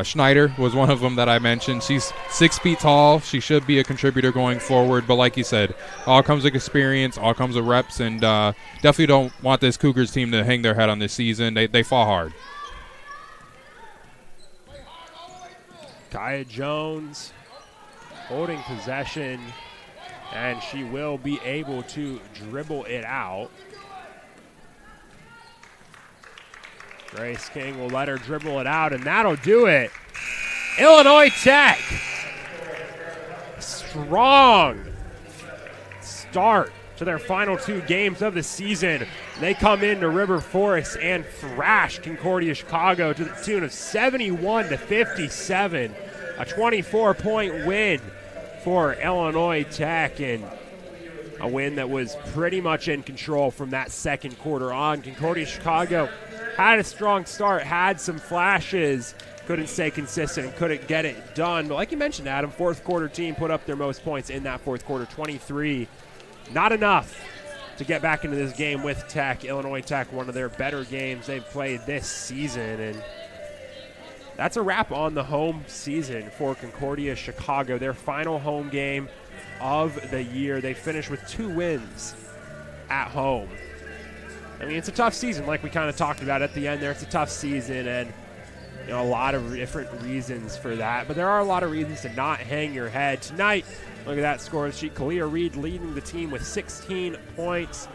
Schneider was one of them that I mentioned. She's 6 feet tall. She should be a contributor going forward. But like you said, all comes with experience, all comes with reps, and definitely don't want this Cougars team to hang their head on this season. They fall hard. Kaya Jones holding possession, and she will be able to dribble it out. Grace King will let her dribble it out, and that'll do it. Illinois Tech, strong start to their final 2 games of the season. They come into River Forest and thrash Concordia Chicago to the tune of 71-57, a 24-point win for Illinois Tech, and a win that was pretty much in control from that second quarter on. Concordia Chicago had a strong start, had some flashes, couldn't stay consistent and couldn't get it done. But like you mentioned, Adam, fourth quarter team put up their most points in that fourth quarter, 23. Not enough to get back into this game with Tech. Illinois Tech, one of their better games they've played this season, and that's a wrap on the home season for Concordia Chicago. Their final home game of the year. They finished with 2 wins at home. I mean, it's a tough season, like we kind of talked about at the end there. It's a tough season, and a lot of different reasons for that. But there are a lot of reasons to not hang your head. Tonight, look at that score sheet. Kalia Reed leading the team with 16 points.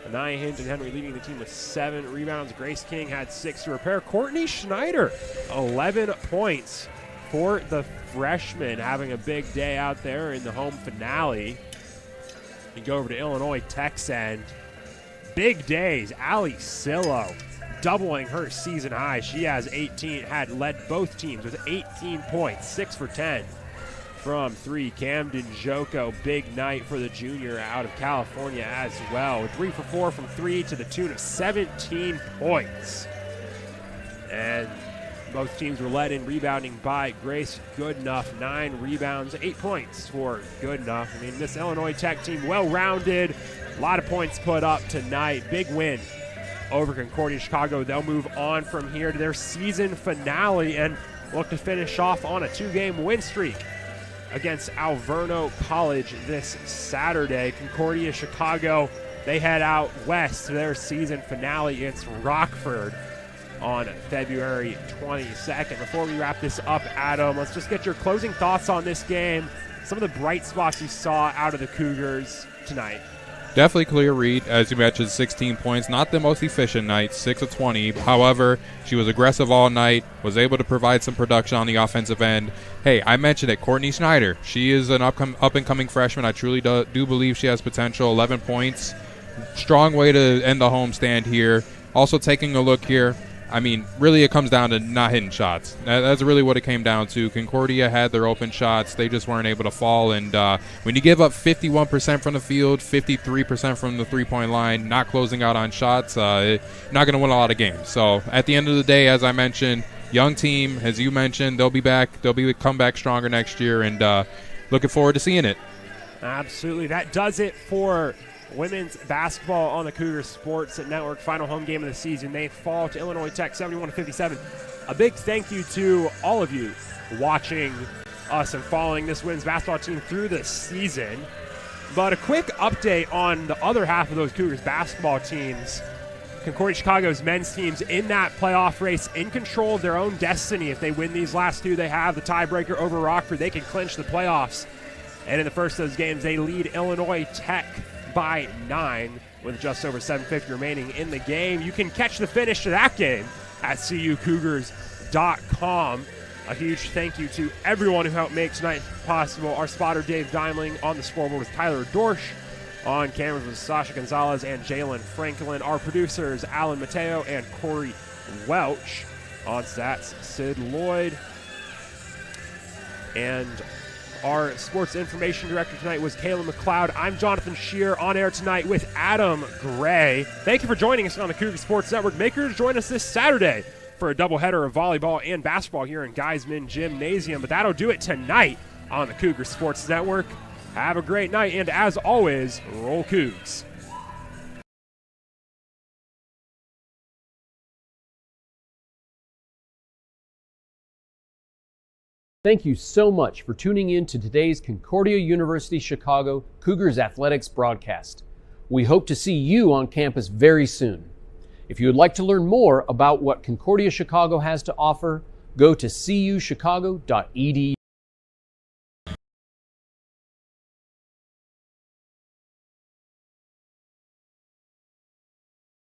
Anaya Hinton Henry leading the team with 7 rebounds. Grace King had 6 to repair. Courtney Schneider, 11 points for the freshman, having a big day out there in the home finale. You go over to Illinois Tech's end. Big days. Ali Sillo doubling her season high. She has 18, had led both teams with 18 points, 6 for 10. From 3, Camden Joko, big night for the junior out of California as well. 3 for 4 from 3 to the tune of 17 points. And both teams were led in rebounding by Grace Goodenough, 9 rebounds, 8 points for Goodenough. I mean, this Illinois Tech team well-rounded, a lot of points put up tonight. Big win over Concordia Chicago. They'll move on from here to their season finale and look to finish off on a 2-game win streak against Alverno College this Saturday. Concordia Chicago, they head out west to their season finale against Rockford on February 22nd. Before we wrap this up, Adam, let's just get your closing thoughts on this game, some of the bright spots you saw out of the Cougars tonight. Definitely clear read, as you mentioned, 16 points. Not the most efficient night, 6 of 20. However, she was aggressive all night, was able to provide some production on the offensive end. Hey, I mentioned it, Courtney Schneider. She is an up-and-coming freshman. I truly do believe she has potential. 11 points. Strong way to end the homestand here. Also taking a look here, I mean, really it comes down to not hitting shots. That's really what it came down to. Concordia had their open shots. They just weren't able to fall. And when you give up 51% from the field, 53% from the three-point line, not closing out on shots, not going to win a lot of games. So at the end of the day, as I mentioned, young team, as you mentioned, they'll be back. They'll come back stronger next year, and looking forward to seeing it. Absolutely. That does it for women's basketball on the Cougar Sports Network. Final home game of the season. They fall to Illinois Tech 71-57. A big thank you to all of you watching us and following this women's basketball team through the season. But a quick update on the other half of those Cougars basketball teams. Concordia Chicago's men's teams in that playoff race, in control of their own destiny. If they win these last two, they have the tiebreaker over Rockford. They can clinch the playoffs. And in the first of those games, they lead Illinois Tech by 9 with just over 7:50 remaining in the game. You can catch the finish to that game at cucougars.com. A huge thank you to everyone who helped make tonight possible. Our spotter, Dave Dimling, on the scoreboard with Tyler Dorsch. On cameras with Sasha Gonzalez and Jalen Franklin. Our producers, Alan Mateo and Corey Welch. On stats, Sid Lloyd. And our sports information director tonight was Kayla McLeod. I'm Jonathan Shear, on air tonight with Adam Gray. Thank you for joining us on the Cougar Sports Network. Make sure to join us this Saturday for a doubleheader of volleyball and basketball here in Geisman Gymnasium. But that'll do it tonight on the Cougar Sports Network. Have a great night, and as always, roll Cougs. Thank you so much for tuning in to today's Concordia University Chicago Cougars Athletics broadcast. We hope to see you on campus very soon. If you would like to learn more about what Concordia Chicago has to offer, go to cuchicago.edu.